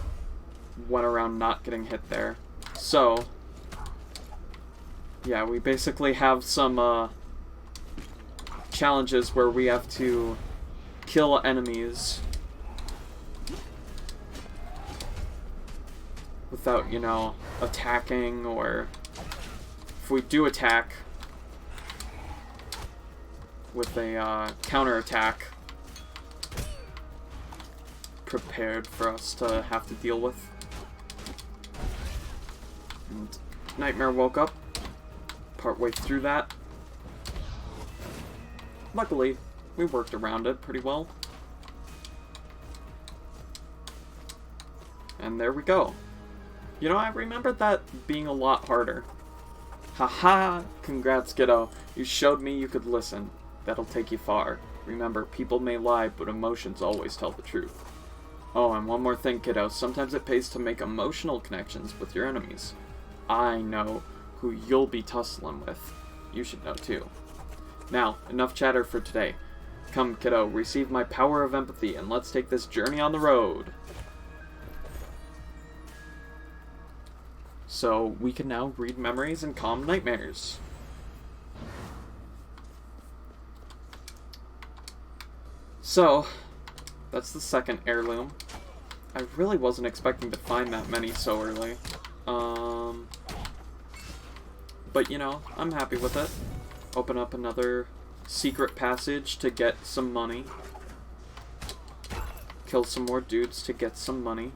went around not getting hit there. So, yeah, we basically have some challenges where we have to kill enemies without, you know, attacking, or if we do attack, with a counterattack prepared for us to have to deal with. And Nightmare woke up partway through that. Luckily, we worked around it pretty well. And there we go. You know, I remembered that being a lot harder. Haha! Congrats, kiddo. You showed me you could listen. That'll take you far. Remember, people may lie, but emotions always tell the truth. Oh, and one more thing, kiddo. Sometimes it pays to make emotional connections with your enemies. I know who you'll be tussling with. You should know too. Now, enough chatter for today. Come, kiddo, receive my power of empathy, and let's take this journey on the road. So, we can now read memories and calm nightmares. So, that's the second heirloom. I really wasn't expecting to find that many so early. But you know, I'm happy with it. Open up another secret passage to get some money. Kill some more dudes to get some money.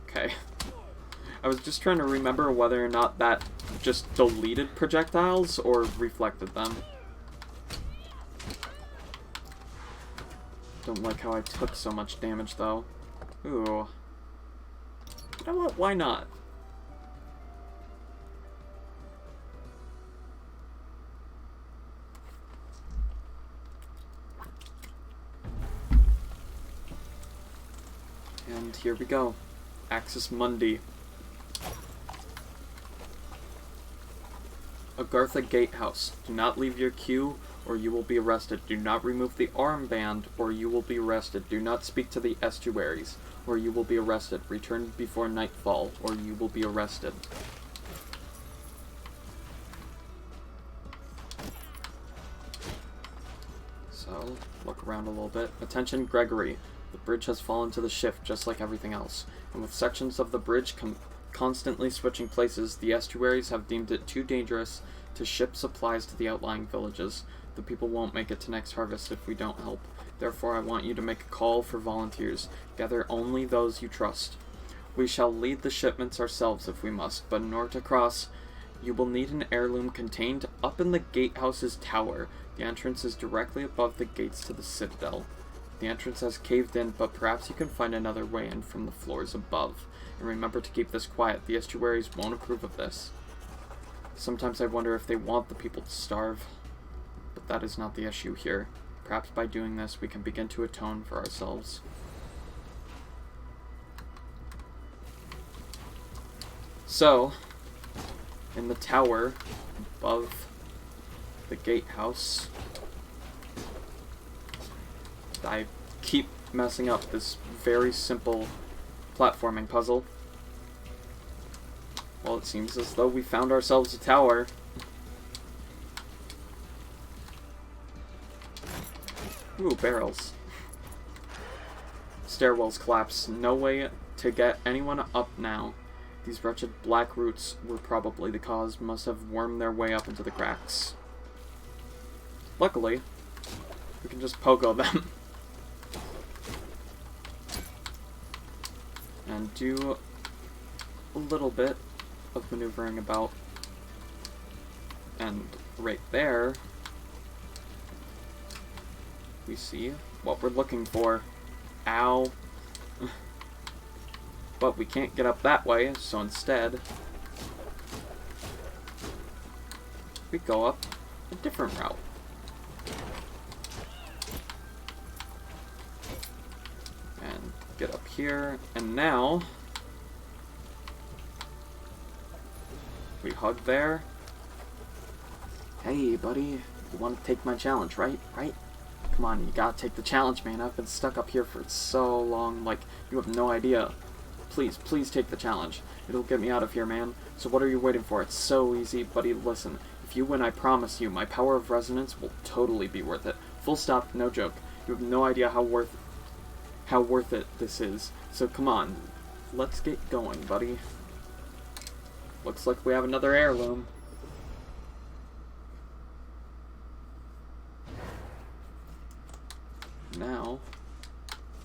Okay. I was just trying to remember whether or not that just deleted projectiles or reflected them. Don't like how I took so much damage though. Ooh. You know what? Why not? And here we go. Axis Mundi. Agartha Gatehouse. Do not leave your queue or you will be arrested. Do not remove the armband or you will be arrested. Do not speak to the estuaries or you will be arrested. Return before nightfall or you will be arrested. So, look around a little bit. Attention, Gregory. The bridge has fallen to the shift, just like everything else. And with sections of the bridge constantly switching places, the estuaries have deemed it too dangerous to ship supplies to the outlying villages. The people won't make it to next harvest if we don't help. Therefore, I want you to make a call for volunteers. Gather only those you trust. We shall lead the shipments ourselves if we must, but in order to cross, you will need an heirloom contained up in the gatehouse's tower. The entrance is directly above the gates to the citadel. The entrance has caved in, but perhaps you can find another way in from the floors above. And remember to keep this quiet. The estuaries won't approve of this. Sometimes I wonder if they want the people to starve. But that is not the issue here. Perhaps by doing this, we can begin to atone for ourselves. So, in the tower above the gatehouse, I keep messing up this very simple platforming puzzle. Well, it seems as though we found ourselves a tower. Ooh, barrels. Stairwells collapse. No way to get anyone up now. These wretched black roots were probably the cause. Must have wormed their way up into the cracks. Luckily, we can just pogo them. And do a little bit of maneuvering about. And right there, we see what we're looking for. Ow. But we can't get up that way, so instead, we go up a different route. And get up here, and now we hug there. Hey, buddy, you want to take my challenge, right? Right? Come on, you gotta take the challenge, man. I've been stuck up here for so long, like, you have no idea. Please, please take the challenge. It'll get me out of here, man. So what are you waiting for? It's so easy, buddy. Listen, if you win, I promise you, my power of resonance will totally be worth it. Full stop, no joke. You have no idea how worth it this is. So come on, let's get going, buddy. Looks like we have another heirloom. now,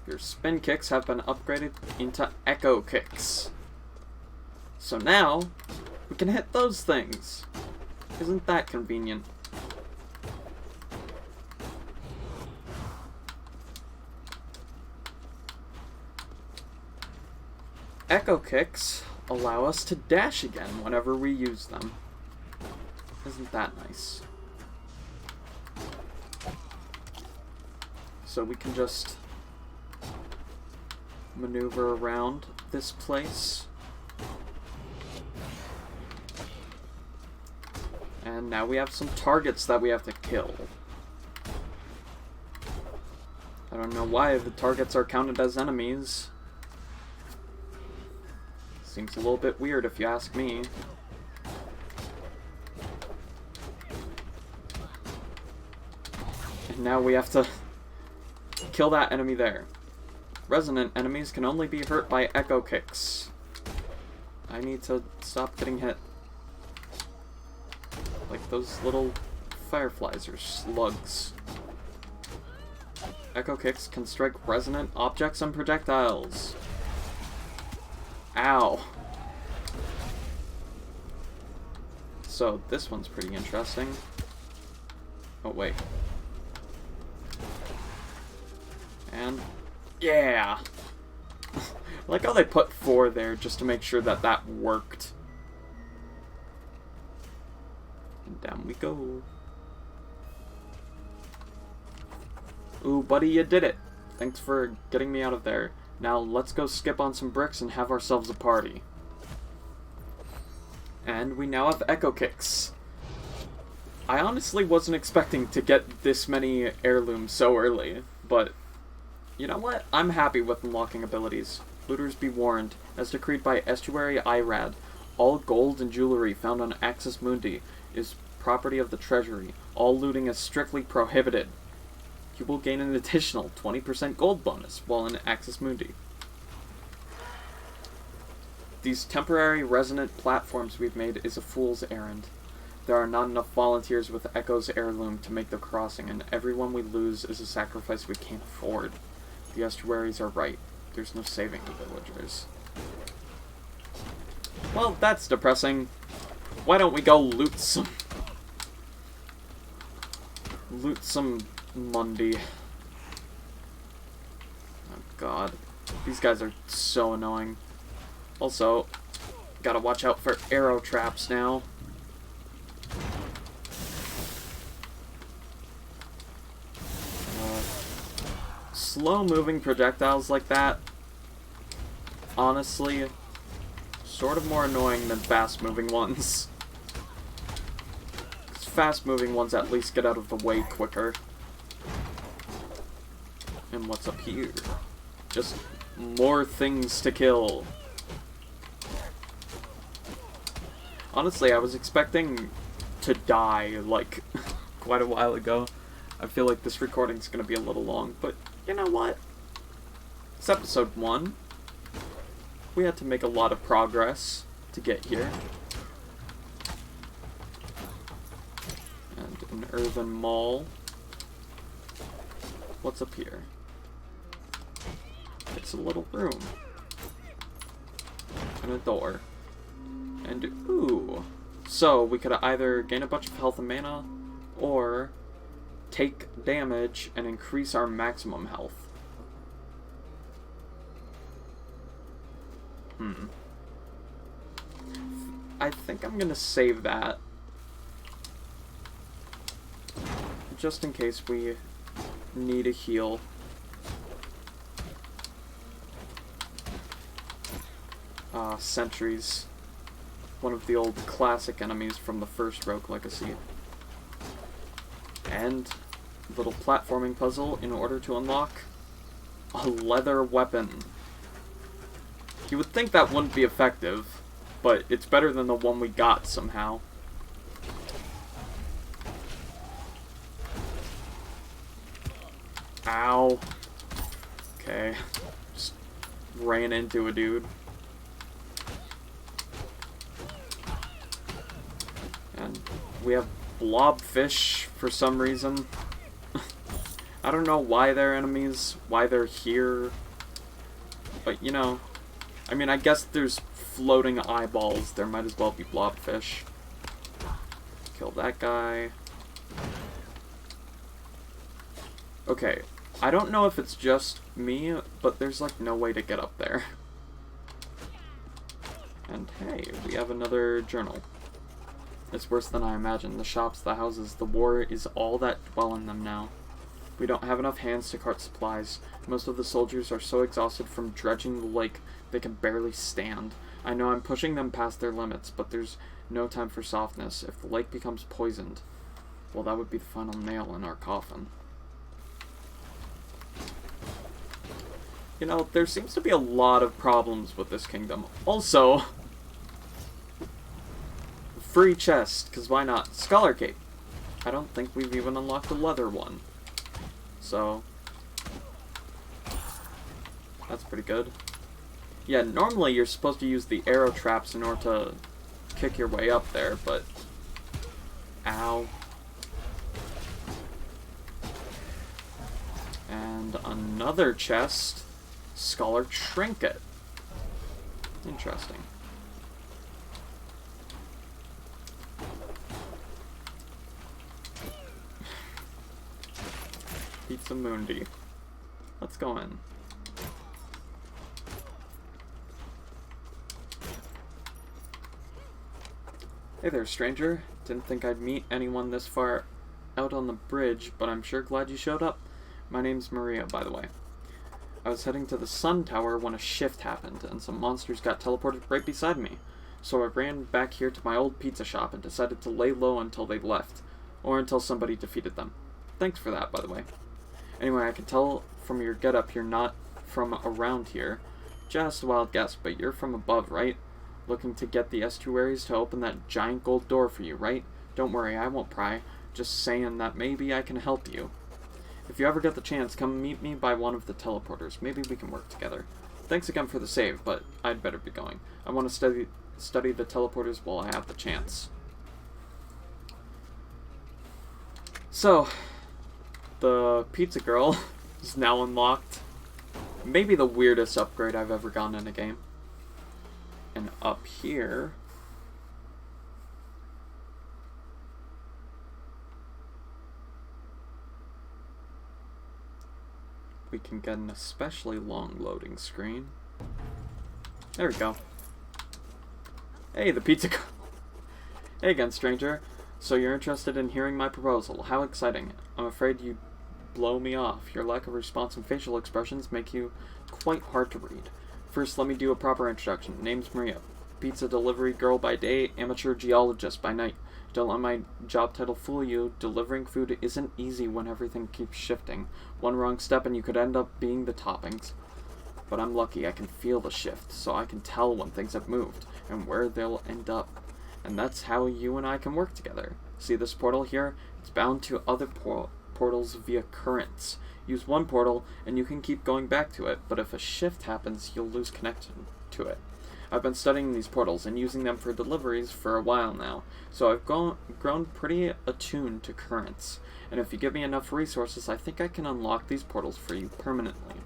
your spin kicks have been upgraded into echo kicks. So now, we can hit those things. Isn't that convenient? Echo kicks allow us to dash again whenever we use them. Isn't that nice? So we can just maneuver around this place. And now we have some targets that we have to kill. I don't know why the targets are counted as enemies. Seems a little bit weird if you ask me. And now we have to kill that enemy there. Resonant enemies can only be hurt by echo kicks. I need to stop getting hit. Like those little fireflies or slugs. Echo kicks can strike resonant objects and projectiles. Ow. So this one's pretty interesting. Oh wait. And yeah. I like how they put 4 there just to make sure that that worked. And down we go. Ooh, buddy, you did it. Thanks for getting me out of there. Now let's go skip on some bricks and have ourselves a party. And we now have echo kicks. I honestly wasn't expecting to get this many heirlooms so early, but you know what? I'm happy with unlocking abilities. Looters be warned, as decreed by Estuary Irad, all gold and jewelry found on Axis Mundi is property of the Treasury. All looting is strictly prohibited. You will gain an additional 20% gold bonus while in Axis Mundi. These temporary resonant platforms we've made is a fool's errand. There are not enough volunteers with Echo's heirloom to make the crossing, and everyone we lose is a sacrifice we can't afford. The estuaries are right. There's no saving the villagers. Well, that's depressing. Why don't we go loot some Mundi. Oh god. These guys are so annoying. Also, gotta watch out for arrow traps now. Slow-moving projectiles like that, honestly, sort of more annoying than fast-moving ones. Because fast-moving ones at least get out of the way quicker. And what's up here? Just more things to kill. Honestly, I was expecting to die, like, quite a while ago. I feel like this recording's gonna be a little long, but you know what? It's episode 1. We had to make a lot of progress to get here. And an urban mall. What's up here? It's a little room. And a door. And ooh. So we could either gain a bunch of health and mana, or take damage and increase our maximum health. I think I'm gonna save that. Just in case we need a heal. Sentries. One of the old classic enemies from the first Rogue Legacy. And little platforming puzzle in order to unlock a leather weapon. You would think that wouldn't be effective, but it's better than the one we got somehow. Ow. Okay. Just ran into a dude. And we have blobfish for some reason. I don't know why they're enemies, why they're here, but you know, I mean, I guess there's floating eyeballs. There might as well be blobfish. Kill that guy. Okay, I don't know if it's just me, but there's like no way to get up there. And hey, we have another journal. It's worse than I imagined. The shops, the houses, the war is all that dwell in them now. We don't have enough hands to cart supplies. Most of the soldiers are so exhausted from dredging the lake they can barely stand. I know I'm pushing them past their limits, but there's no time for softness. If the lake becomes poisoned, well, that would be the final nail in our coffin. You know, there seems to be a lot of problems with this kingdom. Also, free chest, because why not? Scholar Cape. I don't think we've even unlocked a leather one. So, that's pretty good. Yeah, normally you're supposed to use the arrow traps in order to kick your way up there, but... Ow. And another chest. Scholar Trinket. Interesting. Pizza Mundi. Let's go in. Hey there, stranger. Didn't think I'd meet anyone this far out on the bridge, but I'm sure glad you showed up. My name's Maria, by the way. I was heading to the Sun Tower when a shift happened, and some monsters got teleported right beside me. So I ran back here to my old pizza shop and decided to lay low until they left, or until somebody defeated them. Thanks for that, by the way. Anyway, I can tell from your getup you're not from around here. Just a wild guess, but you're from above, right? Looking to get the estuaries to open that giant gold door for you, right? Don't worry, I won't pry. Just saying that maybe I can help you. If you ever get the chance, come meet me by one of the teleporters. Maybe we can work together. Thanks again for the save, but I'd better be going. I want to study the teleporters while I have the chance. So, the pizza girl is now unlocked. Maybe the weirdest upgrade I've ever gotten in a game. And up here... we can get an especially long loading screen. There we go. Hey, the pizza girl. Hey again, stranger. So you're interested in hearing my proposal. How exciting. I'm afraid you blow me off. Your lack of response and facial expressions make you quite hard to read. First, let me do a proper introduction. Name's Maria. Pizza delivery girl by day, amateur geologist by night. Don't let my job title fool you. Delivering food isn't easy when everything keeps shifting. One wrong step and you could end up being the toppings. But I'm lucky I can feel the shift, so I can tell when things have moved, and where they'll end up. And that's how you and I can work together. See this portal here? It's bound to other portals via currents. Use one portal, and you can keep going back to it, but if a shift happens, you'll lose connection to it. I've been studying these portals and using them for deliveries for a while now, so I've grown pretty attuned to currents. And if you give me enough resources, I think I can unlock these portals for you permanently.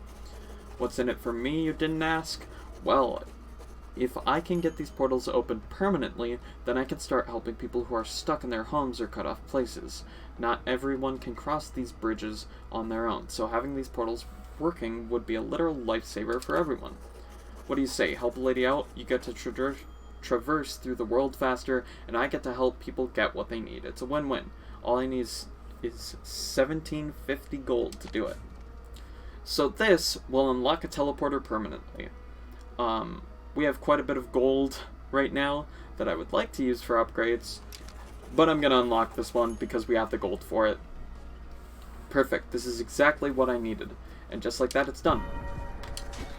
What's in it for me, you didn't ask? Well, if I can get these portals open permanently, then I can start helping people who are stuck in their homes or cut off places. Not everyone can cross these bridges on their own, so having these portals working would be a literal lifesaver for everyone. What do you say? Help a lady out? You get to traverse through the world faster, and I get to help people get what they need. It's a win-win. All I need is 1750 gold to do it. So this will unlock a teleporter permanently. We have quite a bit of gold right now that I would like to use for upgrades, but I'm going to unlock this one because we have the gold for it. Perfect. This is exactly what I needed. And just like that, it's done.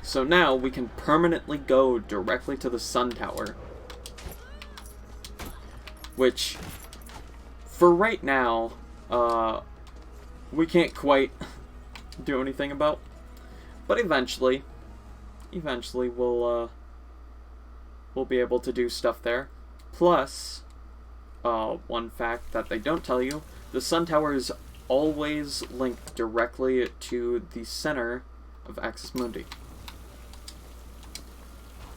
So now we can permanently go directly to the Sun Tower. Which, for right now, we can't quite do anything about. But eventually we'll be able to do stuff there. Plus, one fact that they don't tell you, the Sun Tower is always link directly to the center of Axis Mundi.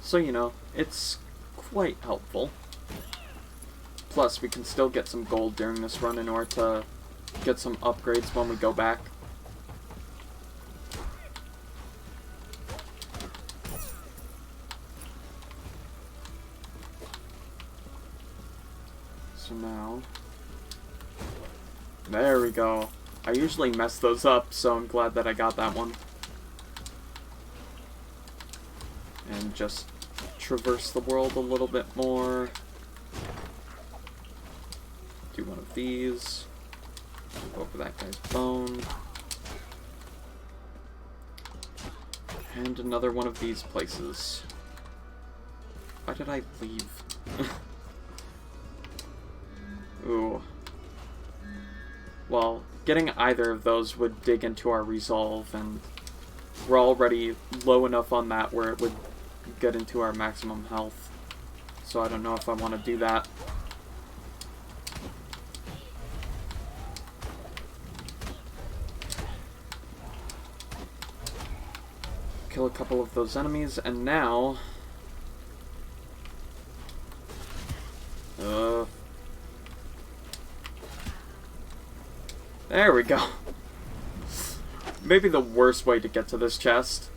So, you know, it's quite helpful. Plus, we can still get some gold during this run in order to get some upgrades when we go back. So now... There we go. I usually mess those up, so I'm glad that I got that one. And just traverse the world a little bit more. Do one of these. Go over that guy's bone. And another one of these places. Why did I leave? Ooh. Well, getting either of those would dig into our resolve, and we're already low enough on that where it would get into our maximum health. So I don't know if I want to do that. Kill a couple of those enemies, and now... There we go. Maybe the worst way to get to this chest,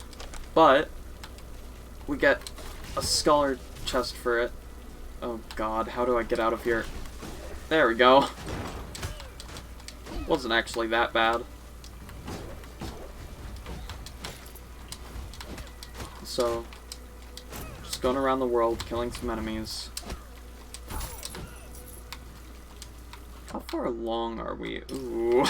but we get a scholar chest for it. Oh god, how do I get out of here? There we go. Wasn't actually that bad. So, just going around the world, killing some enemies. How far along are we? Ooh.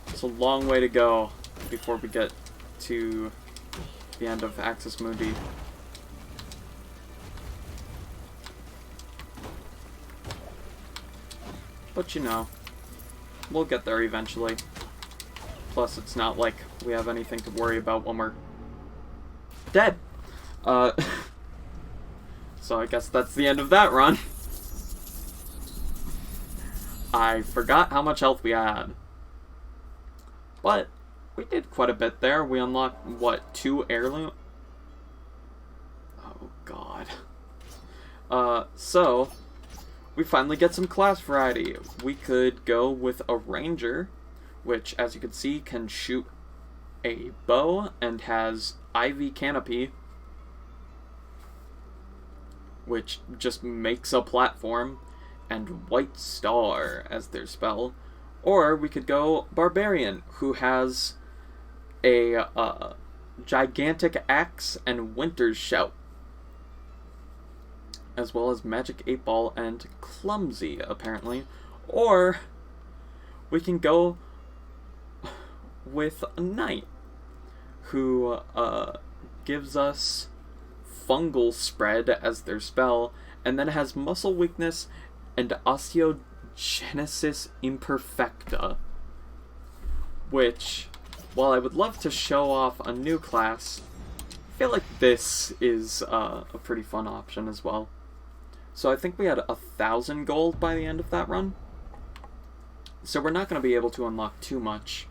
It's a long way to go before we get to the end of Axis Mundi. But you know, we'll get there eventually. Plus, it's not like we have anything to worry about when we're dead. So I guess that's the end of that run. I forgot how much health we had. But we did quite a bit there. We unlocked, what, 2 heirloom? Oh, God. So, we finally get some class variety. We could go with a ranger, which, as you can see, can shoot a bow and has ivy canopy, which just makes a platform, and white star as their spell. Or we could go barbarian, who has a gigantic axe and winter's shout, as well as magic 8-ball and clumsy, apparently. Or we can go with a knight, who gives us fungal spread as their spell, and then has muscle weakness and osteogenesis imperfecta, which, while I would love to show off a new class, I feel like this is a pretty fun option as well. So I think we had 1,000 gold by the end of that run, so we're not going to be able to unlock too much.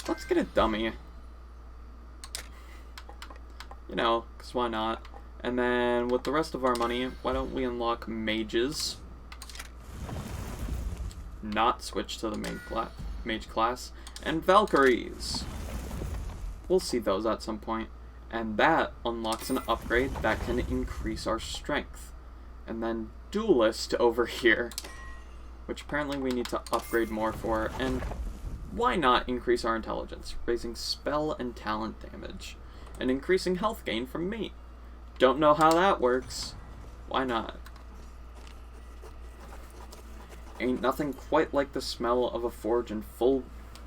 Let's get a dummy. You know, because why not? And then, with the rest of our money, why don't we unlock mages? Not switch to the mage class. And Valkyries! We'll see those at some point. And that unlocks an upgrade that can increase our strength. And then Duelist over here, which apparently we need to upgrade more for. And why not increase our intelligence? Raising spell and talent damage. And increasing health gain from meat. Don't know how that works. Why not? Ain't nothing quite like the smell of a forge in full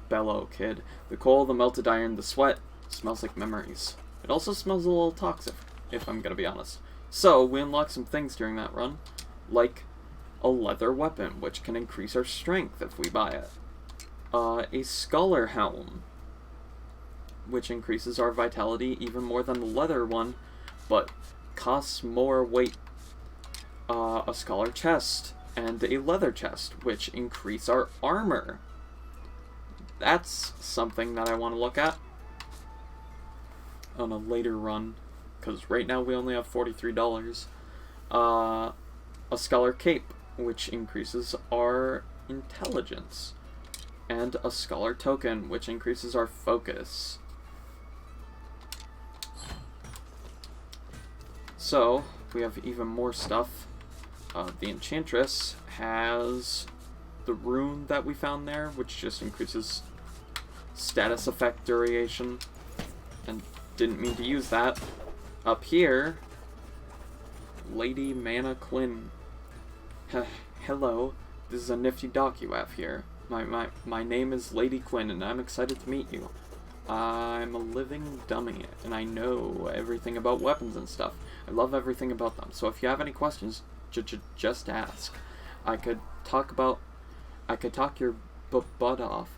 bellow, kid. The coal, the melted iron, the sweat. Smells like memories. It also smells a little toxic, if I'm gonna be honest. So, we unlock some things during that run, like a leather weapon, which can increase our strength if we buy it. A scholar helm, which increases our vitality even more than the leather one, but costs more weight. a scholar chest and a leather chest, which increase our armor. That's something that I want to look at on a later run, because right now we only have $43. A scholar cape, which increases our intelligence, and a scholar token, which increases our focus. So, we have even more stuff. The Enchantress has the rune that we found there, which just increases status effect duration, and didn't mean to use that. Up here, Lady Mana Quinn. Hello, this is a nifty doc you have here. My name is Lady Quinn, and I'm excited to meet you. I'm a living dummy, and I know everything about weapons and stuff. I love everything about them, so if you have any questions, just ask. I could talk your butt off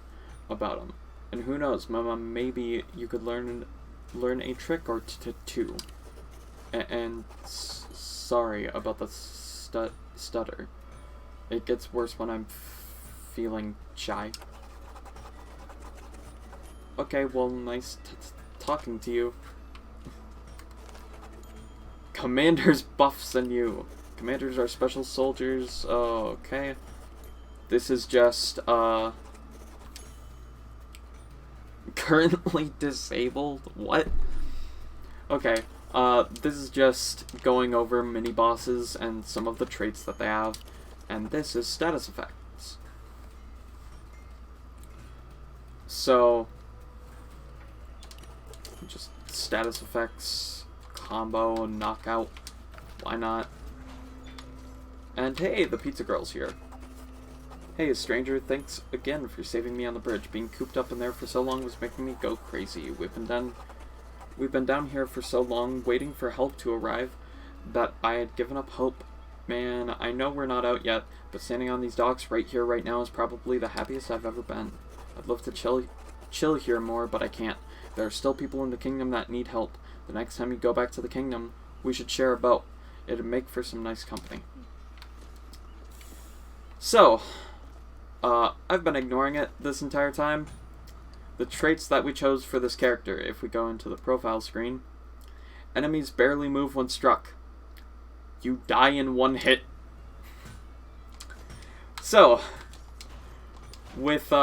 about them, and who knows, Mama, maybe you could learn a trick or two. And sorry about the stutter. It gets worse when I'm feeling shy. Okay, well, nice talking to you. Commanders buffs and you. Commanders are special soldiers. Oh, okay. This is just, currently disabled? What? Okay, this is just going over mini-bosses and some of the traits that they have, and this is status effects. So, just status effects, combo, knockout, why not? And hey, the pizza girl's here. Hey, stranger, thanks again for saving me on the bridge. Being cooped up in there for so long was making me go crazy. We've been down here for so long, waiting for help to arrive, that I had given up hope. Man, I know we're not out yet, but standing on these docks right here, right now, is probably the happiest I've ever been. I'd love to chill here more, but I can't. There are still people in the kingdom that need help. The next time you go back to the kingdom, we should share a boat. It'd make for some nice company. So, I've been ignoring it this entire time. The traits that we chose for this character, if we go into the profile screen: enemies barely move when struck. You die in one hit. So, with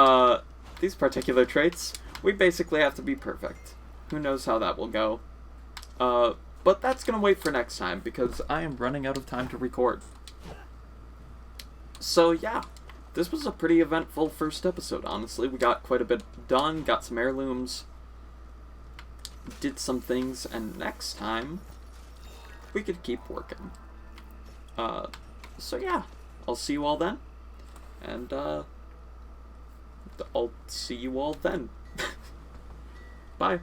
these particular traits, we basically have to be perfect. Who knows how that will go. But that's gonna wait for next time, because I am running out of time to record. So yeah, this was a pretty eventful first episode, honestly. We got quite a bit done, got some heirlooms, did some things, and next time, we could keep working. So yeah, I'll see you all then, and I'll see you all then. Bye.